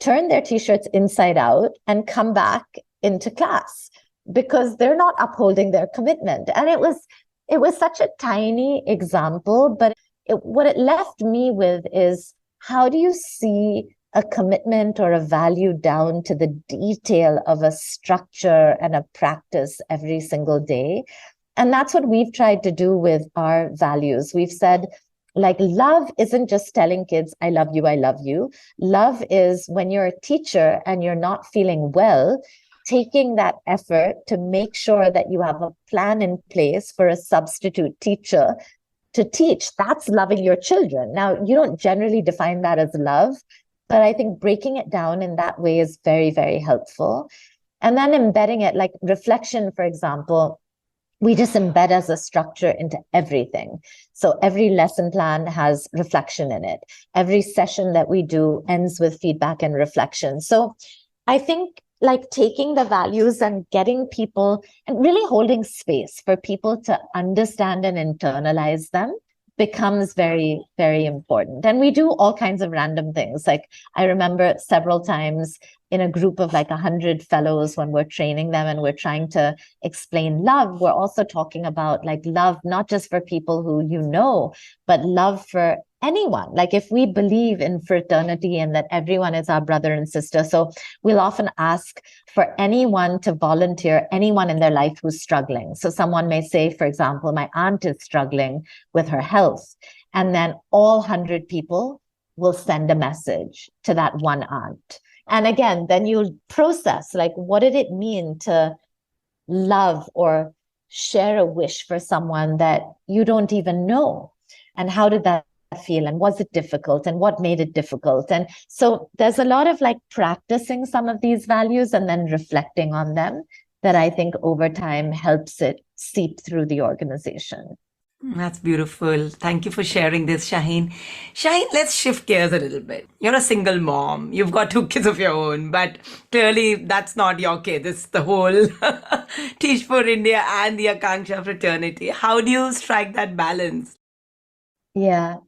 turn their t-shirts inside out and come back into class because they're not upholding their commitment." And it was such a tiny example, but what it left me with is, how do you see a commitment or a value down to the detail of a structure and a practice every single day? And that's what we've tried to do with our values. We've said, like, love isn't just telling kids, "I love you, I love you." Love is when you're a teacher and you're not feeling well, taking that effort to make sure that you have a plan in place for a substitute teacher to teach. That's loving your children. Now, you don't generally define that as love, but I think breaking it down in that way is very, very helpful. And then embedding it, like reflection, for example, we just embed as a structure into everything. So every lesson plan has reflection in it. Every session that we do ends with feedback and reflection. So I think like taking the values and getting people and really holding space for people to understand and internalize them becomes very, very important. And we do all kinds of random things. Like I remember several times in a group of like 100 fellows when we're training them and we're trying to explain love, we're also talking about like love, not just for people who you know, but love for anyone. Like if we believe in fraternity and that everyone is our brother and sister. So we'll often ask for anyone to volunteer, anyone in their life who's struggling. So someone may say, for example, my aunt is struggling with her health. And then all 100 people will send a message to that one aunt. And again, then you'll process, like, what did it mean to love or share a wish for someone that you don't even know? And how did that feel? And was it difficult? And what made it difficult? And so there's a lot of like practicing some of these values and then reflecting on them that I think over time helps it seep through the organization. That's beautiful. Thank you for sharing this, Shaheen. Shaheen, let's shift gears a little bit. You're a single mom. You've got two kids of your own, but clearly that's not your kid. It's the whole Teach for India and the Akanksha fraternity. How do you strike that balance? Yeah.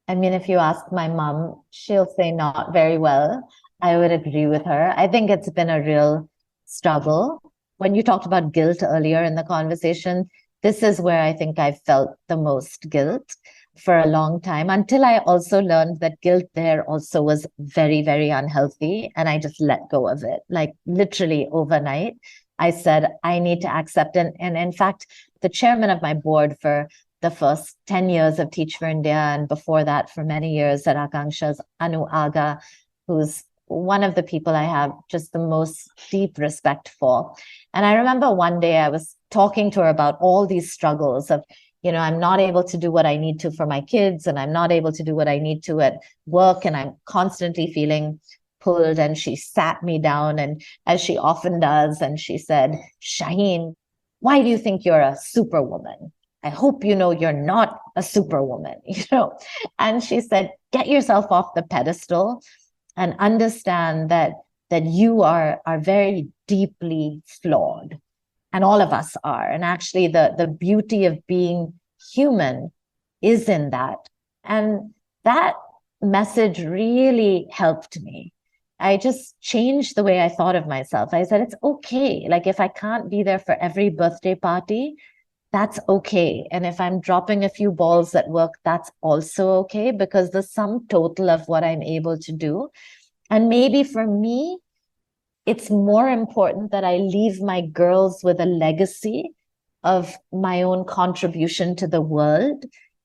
I mean, if you ask my mom, she'll say not very well. I would agree with her. I think it's been a real struggle. When you talked about guilt earlier in the conversation, this is where I think I felt the most guilt for a long time until I also learned that guilt there also was very, very unhealthy. And I just let go of it. Like literally overnight, I said, I need to accept. And in fact, the chairman of my board for the first 10 years of Teach for India, and before that for many years at Akanksha's Anu Aga, who's one of the people I have just the most deep respect for. And I remember one day I was talking to her about all these struggles of, I'm not able to do what I need to for my kids, and I'm not able to do what I need to at work, and I'm constantly feeling pulled. And she sat me down, and as she often does, and she said, Shaheen, why do you think you're a superwoman? I hope you know you're not a superwoman, And she said, get yourself off the pedestal and understand that you are very deeply flawed. And all of us are. And actually the beauty of being human is in that. And that message really helped me. I just changed the way I thought of myself. I said, it's okay. Like if I can't be there for every birthday party, that's okay. And if I'm dropping a few balls at work, that's also okay, because the sum total of what I'm able to do. And maybe for me, it's more important that I leave my girls with a legacy of my own contribution to the world.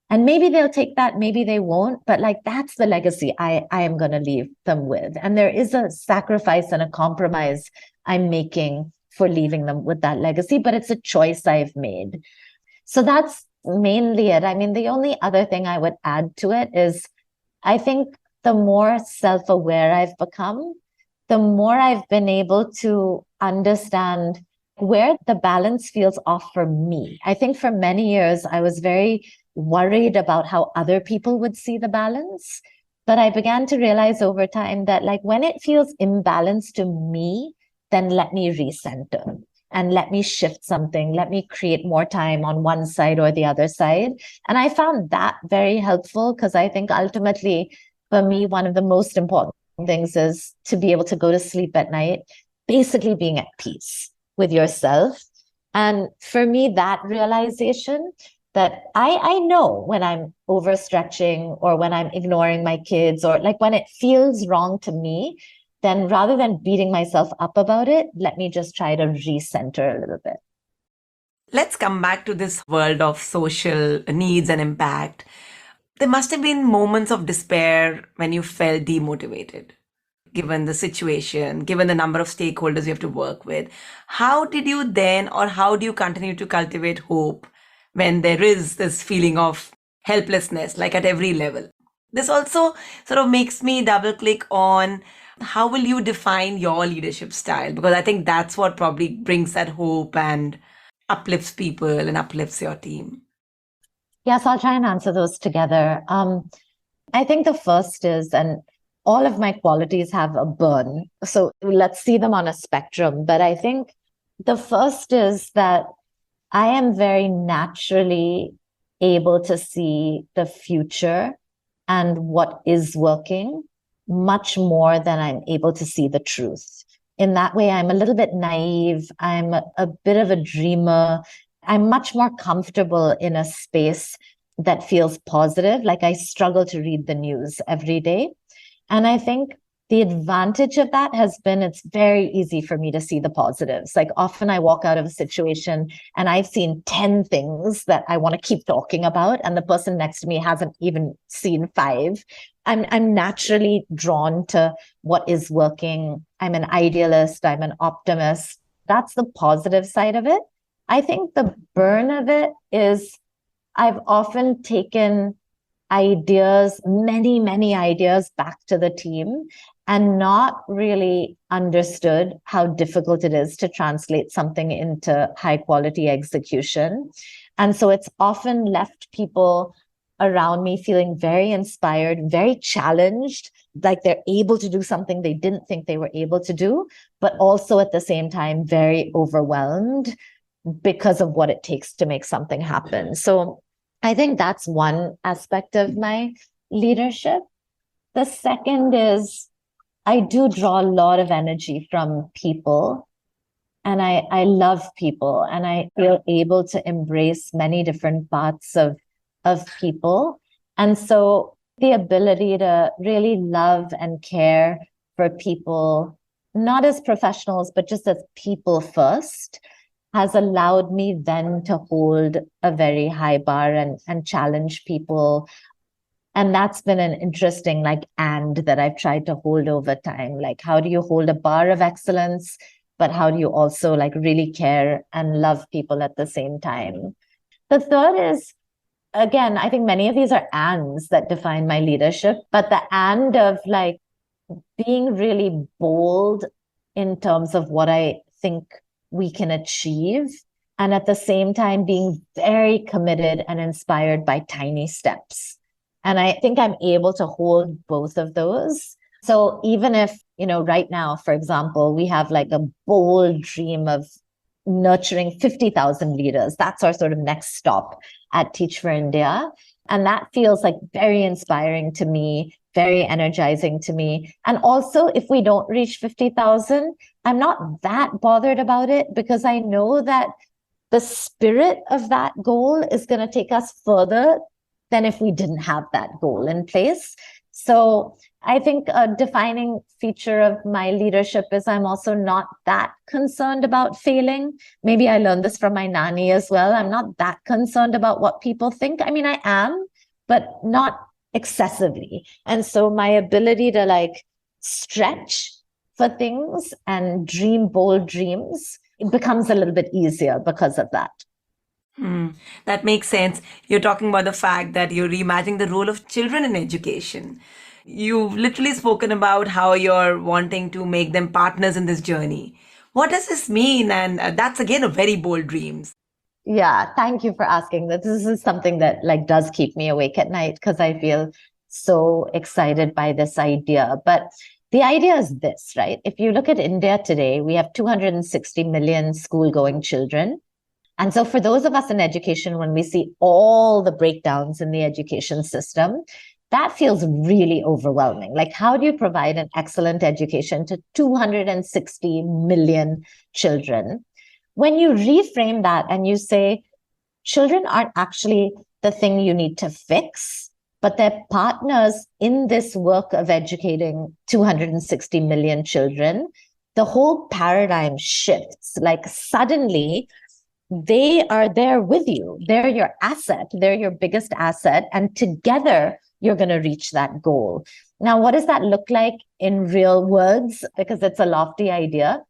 And maybe they'll take that, maybe they won't, but like that's the legacy I am going to leave them with. And there is a sacrifice and a compromise I'm making for leaving them with that legacy, but it's a choice I've made. So that's mainly it. I mean, the only other thing I would add to it is I think the more self-aware I've become, the more I've been able to understand where the balance feels off for me. I think for many years, I was very worried about how other people would see the balance. But I began to realize over time that like when it feels imbalanced to me, then let me recenter and let me shift something. Let me create more time on one side or the other side. And I found that very helpful because I think ultimately for me, one of the most important things is to be able to go to sleep at night, basically being at peace with yourself. And for me, that realization that I know when I'm overstretching or when I'm ignoring my kids or like when it feels wrong to me, then rather than beating myself up about it, let me just try to recenter a little bit. Let's come back to this world of social needs and impact. There must have been moments of despair when you felt demotivated, given the situation, given the number of stakeholders you have to work with. How did you then, or how do you continue to cultivate hope when there is this feeling of helplessness, like at every level? This also sort of makes me double click on how will you define your leadership style? Because I think that's what probably brings that hope and uplifts people and uplifts your team. Yes, I'll try and answer those together. I think the first is, and all of my qualities have a burn. So let's see them on a spectrum. But I think the first is that I am very naturally able to see the future and what is working much more than I'm able to see the truth. In that way, I'm a little bit naive. I'm a bit of a dreamer. I'm much more comfortable in a space that feels positive. Like I struggle to read the news every day. And I think the advantage of that has been it's very easy for me to see the positives. Like often I walk out of a situation and I've seen 10 things that I want to keep talking about, and the person next to me hasn't even seen 5. I'm naturally drawn to what is working. I'm an idealist. I'm an optimist. That's the positive side of it. I think the burn of it is I've often taken ideas, many, many ideas back to the team and not really understood how difficult it is to translate something into high quality execution. And so it's often left people around me feeling very inspired, very challenged, like they're able to do something they didn't think they were able to do, but also at the same time, very overwhelmed because of what it takes to make something happen. So I think that's one aspect of my leadership. The second is I do draw a lot of energy from people, and I love people, and I feel able to embrace many different parts of people. And so the ability to really love and care for people, not as professionals, but just as people first, has allowed me then to hold a very high bar and challenge people. And that's been an interesting and that I've tried to hold over time. Like, how do you hold a bar of excellence, but how do you also really care and love people at the same time? The third is, again, I think many of these are ands that define my leadership, but the and of being really bold in terms of what I think we can achieve, and at the same time being very committed and inspired by tiny steps. And I think I'm able to hold both of those. So even if, right now, for example, we have a bold dream of nurturing 50,000 leaders, that's our sort of next stop at Teach for India. And that feels very inspiring to me, very energizing to me. And also, if we don't reach 50,000, I'm not that bothered about it, because I know that the spirit of that goal is going to take us further than if we didn't have that goal in place. So I think a defining feature of my leadership is I'm also not that concerned about failing. Maybe I learned this from my nanny as well. I'm not that concerned about what people think. I mean, I am, but not excessively. And so my ability to stretch for things and dream bold dreams, it becomes a little bit easier because of that. That makes sense. You're talking about the fact that you're reimagining the role of children in education. You've literally spoken about how you're wanting to make them partners in this journey. What does this mean? And that's again a very bold dream. Yeah, thank you for asking that. This is something that does keep me awake at night, because I feel so excited by this idea. But the idea is this, right? If you look at India today, we have 260 million school-going children. And so for those of us in education, when we see all the breakdowns in the education system, that feels really overwhelming. How do you provide an excellent education to 260 million children? When you reframe that and you say, children aren't actually the thing you need to fix, but they're partners in this work of educating 260 million children, the whole paradigm shifts. Suddenly, they are there with you. They're your asset. They're your biggest asset. And together, you're going to reach that goal. Now, what does that look like in real words? Because it's a lofty idea.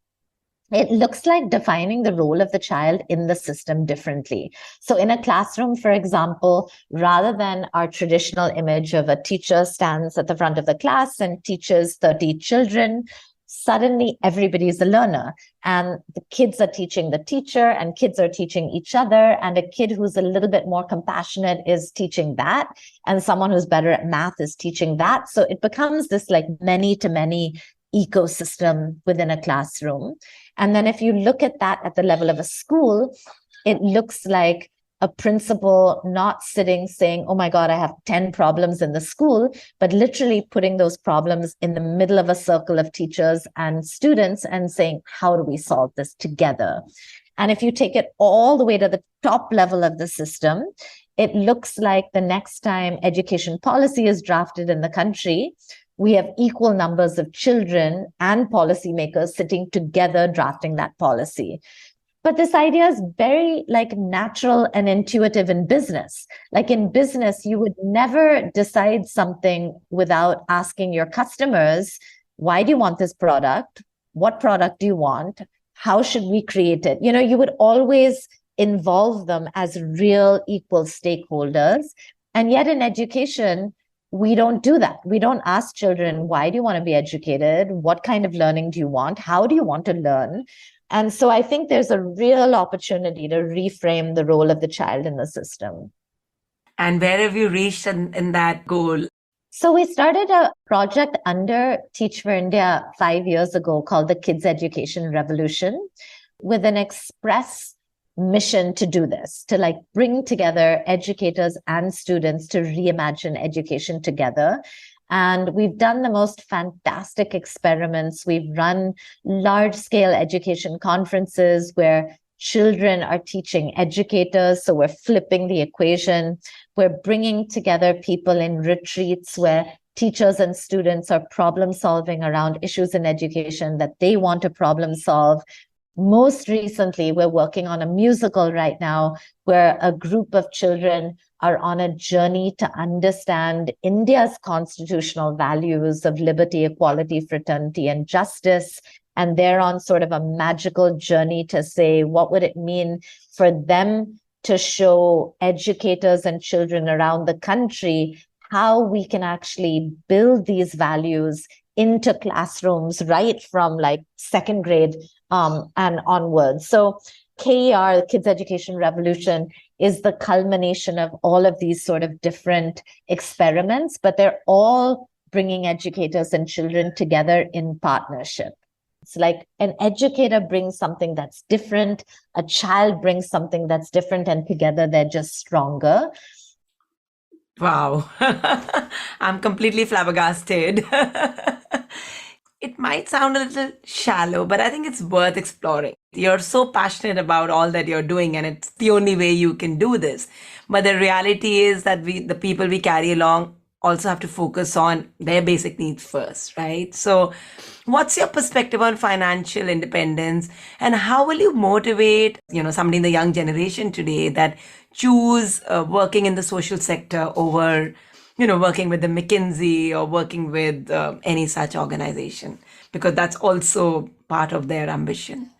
It looks like defining the role of the child in the system differently. So in a classroom, for example, rather than our traditional image of a teacher stands at the front of the class and teaches 30 children, suddenly everybody's a learner, and the kids are teaching the teacher and kids are teaching each other, and a kid who's a little bit more compassionate is teaching that, and someone who's better at math is teaching that. So it becomes this many to many ecosystem within a classroom. And then if you look at that at the level of a school, it looks like a principal not sitting saying, oh my God, I have 10 problems in the school, but literally putting those problems in the middle of a circle of teachers and students and saying, how do we solve this together? And if you take it all the way to the top level of the system, it looks like the next time education policy is drafted in the country, we have equal numbers of children and policymakers sitting together drafting that policy. But this idea is very natural and intuitive in business. In business, you would never decide something without asking your customers, why do you want this product? What product do you want? How should we create it? You would always involve them as real equal stakeholders. And yet in education, we don't do that. We don't ask children, why do you want to be educated? What kind of learning do you want? How do you want to learn? And so I think there's a real opportunity to reframe the role of the child in the system. And where have you reached in that goal? So we started a project under Teach for India 5 years ago called the Kids Education Revolution, with an express mission to do this, to like bring together educators and students to reimagine education together. And we've done the most fantastic experiments. We've run large-scale education conferences where children are teaching educators. So we're flipping the equation. We're bringing together people in retreats where teachers and students are problem solving around issues in education that they want to problem solve. Most recently, we're working on a musical right now where a group of children are on a journey to understand India's constitutional values of liberty, equality, fraternity, and justice. And they're on sort of a magical journey to say, what would it mean for them to show educators and children around the country how we can actually build these values into classrooms right from like second grade and onwards. So KER, Kids Education Revolution, is the culmination of all of these sort of different experiments, but they're all bringing educators and children together in partnership. It's like an educator brings something that's different, a child brings something that's different, and together they're just stronger. Wow. I'm completely flabbergasted. It might sound a little shallow, but I think it's worth exploring. You're so passionate about all that you're doing, and it's the only way you can do this. But the reality is that the people we carry along, also have to focus on their basic needs first, right? So, what's your perspective on financial independence, and how will you motivate, somebody in the young generation today that choose working in the social sector over working with the McKinsey or working with any such organization, because that's also part of their ambition?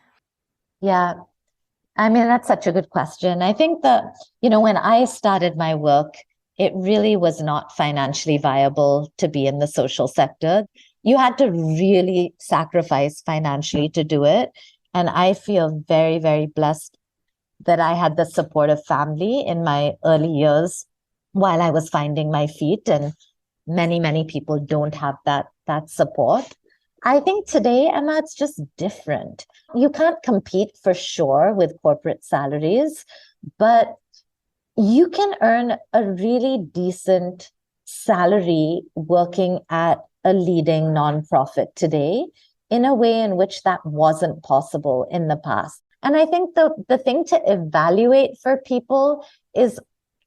Yeah, I mean, that's such a good question. I think that, when I started my work, it really was not financially viable to be in the social sector. You had to really sacrifice financially to do it. And I feel very, very blessed that I had the support of family in my early years while I was finding my feet, and many, many people don't have that support. I think today, Emma, it's just different. You can't compete for sure with corporate salaries, but you can earn a really decent salary working at a leading nonprofit today in a way in which that wasn't possible in the past. And I think the thing to evaluate for people is,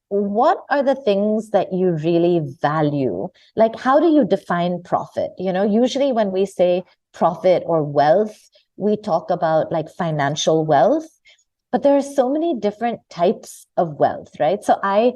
what are the things that you really value? Like, how do you define profit? Usually when we say profit or wealth, we talk about like financial wealth, but there are so many different types of wealth, right? So I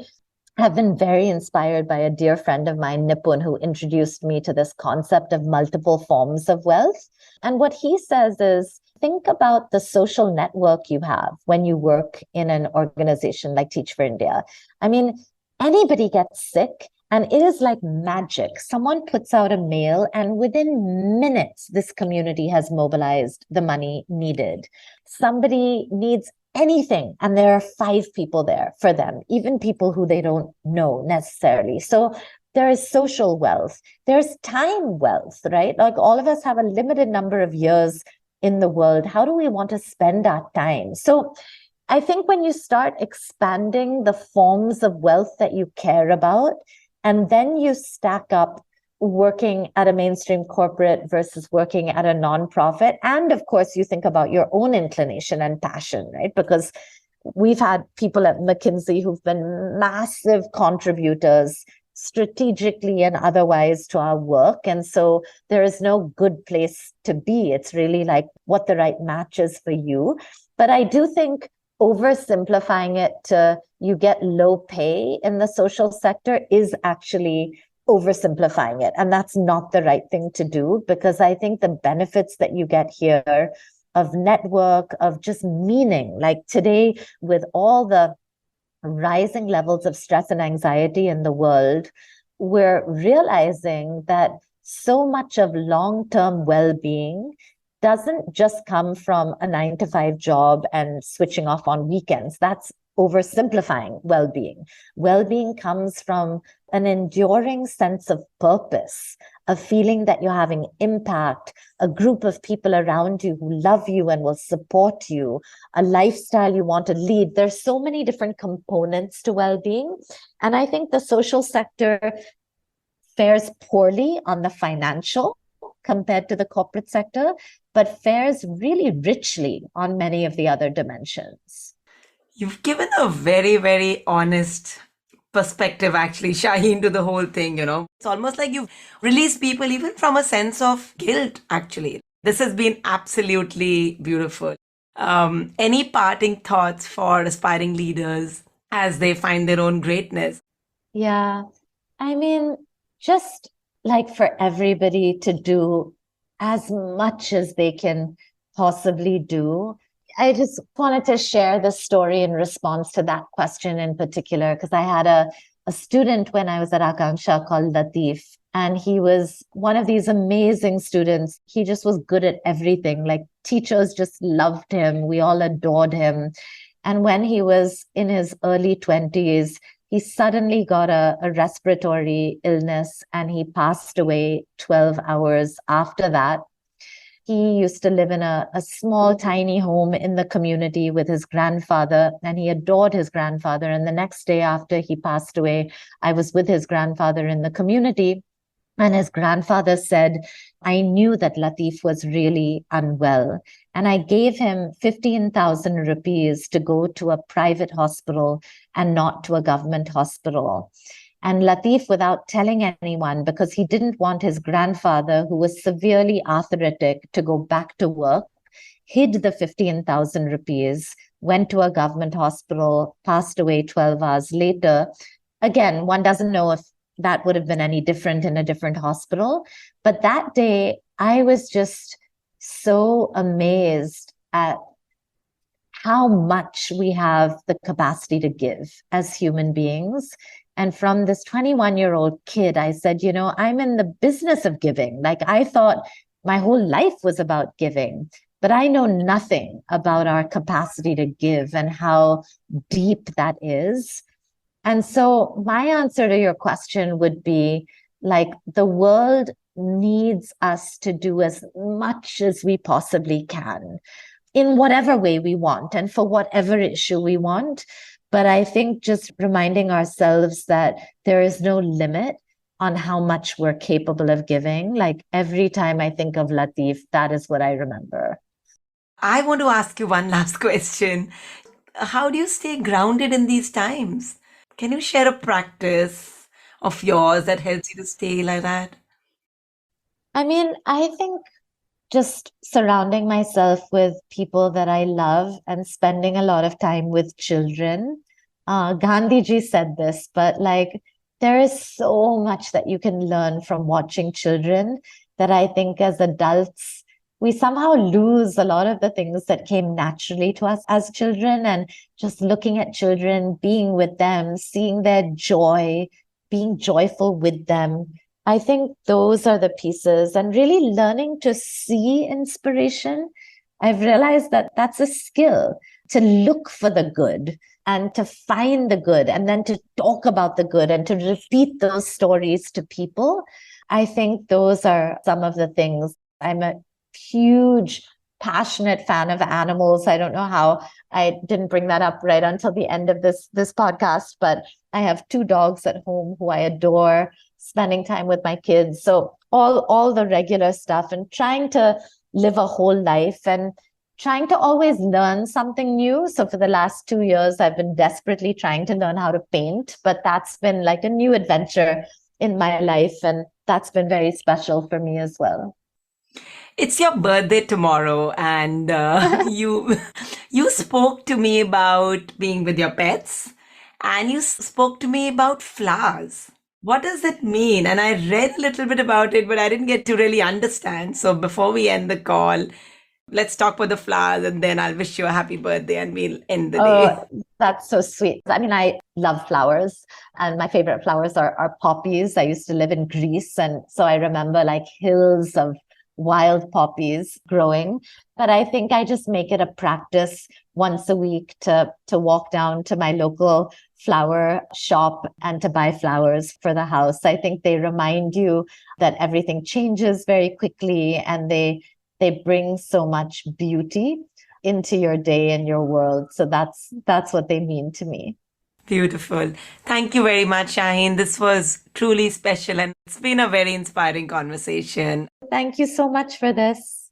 have been very inspired by a dear friend of mine, Nipun, who introduced me to this concept of multiple forms of wealth. And what he says is, think about the social network you have when you work in an organization like Teach for India. I mean, anybody gets sick and it is like magic. Someone puts out a mail and within minutes, this community has mobilized the money needed. Somebody needs anything and there are 5 people there for them, even people who they don't know necessarily. So there is social wealth. There's time wealth, right? Like all of us have a limited number of years in the world. How do we want to spend our time? So I think when you start expanding the forms of wealth that you care about, and then you stack up working at a mainstream corporate versus working at a nonprofit, and of course you think about your own inclination and passion, right? Because we've had people at McKinsey who've been massive contributors strategically and otherwise to our work. And so there is no good place to be. It's really like what the right match is for you. But I do think oversimplifying it to you get low pay in the social sector is actually oversimplifying it. And that's not the right thing to do, because I think the benefits that you get here of network, of just meaning, like today with all the rising levels of stress and anxiety in the world, we're realizing that so much of long-term well-being doesn't just come from a 9 to 5 job and switching off on weekends. That's oversimplifying well-being. Well-being comes from an enduring sense of purpose, a feeling that you're having impact, a group of people around you who love you and will support you, a lifestyle you want to lead. There's so many different components to well-being. And I think the social sector fares poorly on the financial compared to the corporate sector, but fares really richly on many of the other dimensions. You've given a very, very honest perspective, actually, Shaheen, to the whole thing, It's almost like you've released people even from a sense of guilt, actually. This has been absolutely beautiful. Any parting thoughts for aspiring leaders as they find their own greatness? Yeah, I mean, just like for everybody to do as much as they can possibly do. I just wanted to share this story in response to that question in particular, because I had a student when I was at Akanksha called Latif, and he was one of these amazing students. He just was good at everything. Like teachers just loved him. We all adored him. And when he was in his early 20s, he suddenly got a respiratory illness and he passed away 12 hours after that. He used to live in a small, tiny home in the community with his grandfather, and he adored his grandfather. And the next day after he passed away, I was with his grandfather in the community. And his grandfather said, I knew that Latif was really unwell. And I gave him 15,000 rupees to go to a private hospital and not to a government hospital. And Latif, without telling anyone, because he didn't want his grandfather, who was severely arthritic, to go back to work, hid the 15,000 rupees, went to a government hospital, passed away 12 hours later. Again, one doesn't know if that would have been any different in a different hospital. But that day, I was just so amazed at how much we have the capacity to give as human beings. And from this 21-year-old kid, I said, I'm in the business of giving. Like I thought my whole life was about giving, but I know nothing about our capacity to give and how deep that is. And so my answer to your question would be like the world needs us to do as much as we possibly can in whatever way we want and for whatever issue we want. But I think just reminding ourselves that there is no limit on how much we're capable of giving. Like every time I think of Latif, that is what I remember. I want to ask you one last question. How do you stay grounded in these times? Can you share a practice of yours that helps you to stay like that? I mean, I think just surrounding myself with people that I love and spending a lot of time with children. Gandhiji said this, but like there is so much that you can learn from watching children that I think as adults, we somehow lose a lot of the things that came naturally to us as children. And just looking at children, being with them, seeing their joy, being joyful with them. I think those are the pieces, and really learning to see inspiration. I've realized that that's a skill, to look for the good and to find the good and then to talk about the good and to repeat those stories to people. I think those are some of the things. I'm a huge, passionate fan of animals. I don't know how I didn't bring that up right until the end of this podcast, but I have 2 dogs at home who I adore, spending time with my kids. So all the regular stuff, and trying to live a whole life and trying to always learn something new. So for the last 2 years, I've been desperately trying to learn how to paint, but that's been like a new adventure in my life. And that's been very special for me as well. It's your birthday tomorrow, and you spoke to me about being with your pets, and you spoke to me about flowers. What does it mean? And I read a little bit about it, but I didn't get to really understand. So before we end the call, Let's talk about the flowers and then I'll wish you a happy birthday and we'll end the Oh, day. that's so sweet. I mean, I love flowers, and my favorite flowers are poppies. I used to live in Greece, and so I remember like hills of wild poppies growing. But I think I just make it a practice once a week to walk down to my local flower shop and to buy flowers for the house. I think they remind you that everything changes very quickly, and they bring so much beauty into your day and your world. So that's what they mean to me. Beautiful. Thank you very much, Shaheen. This was truly special and it's been a very inspiring conversation. Thank you so much for this.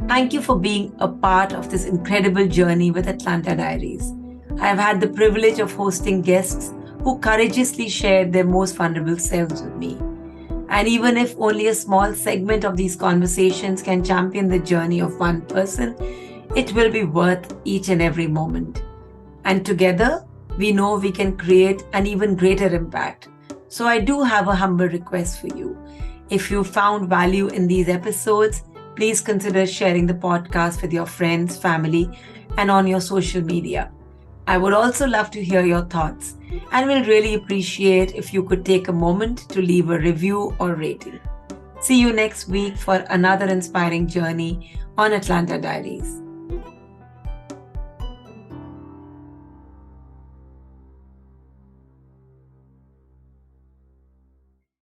Thank you for being a part of this incredible journey with Atlanta Diaries. I have had the privilege of hosting guests who courageously shared their most vulnerable selves with me. And even if only a small segment of these conversations can champion the journey of one person, it will be worth each and every moment. And together, we know we can create an even greater impact. So I do have a humble request for you. If you found value in these episodes, please consider sharing the podcast with your friends, family, and on your social media. I would also love to hear your thoughts and will really appreciate if you could take a moment to leave a review or rating. See you next week for another inspiring journey on Atlanta Diaries.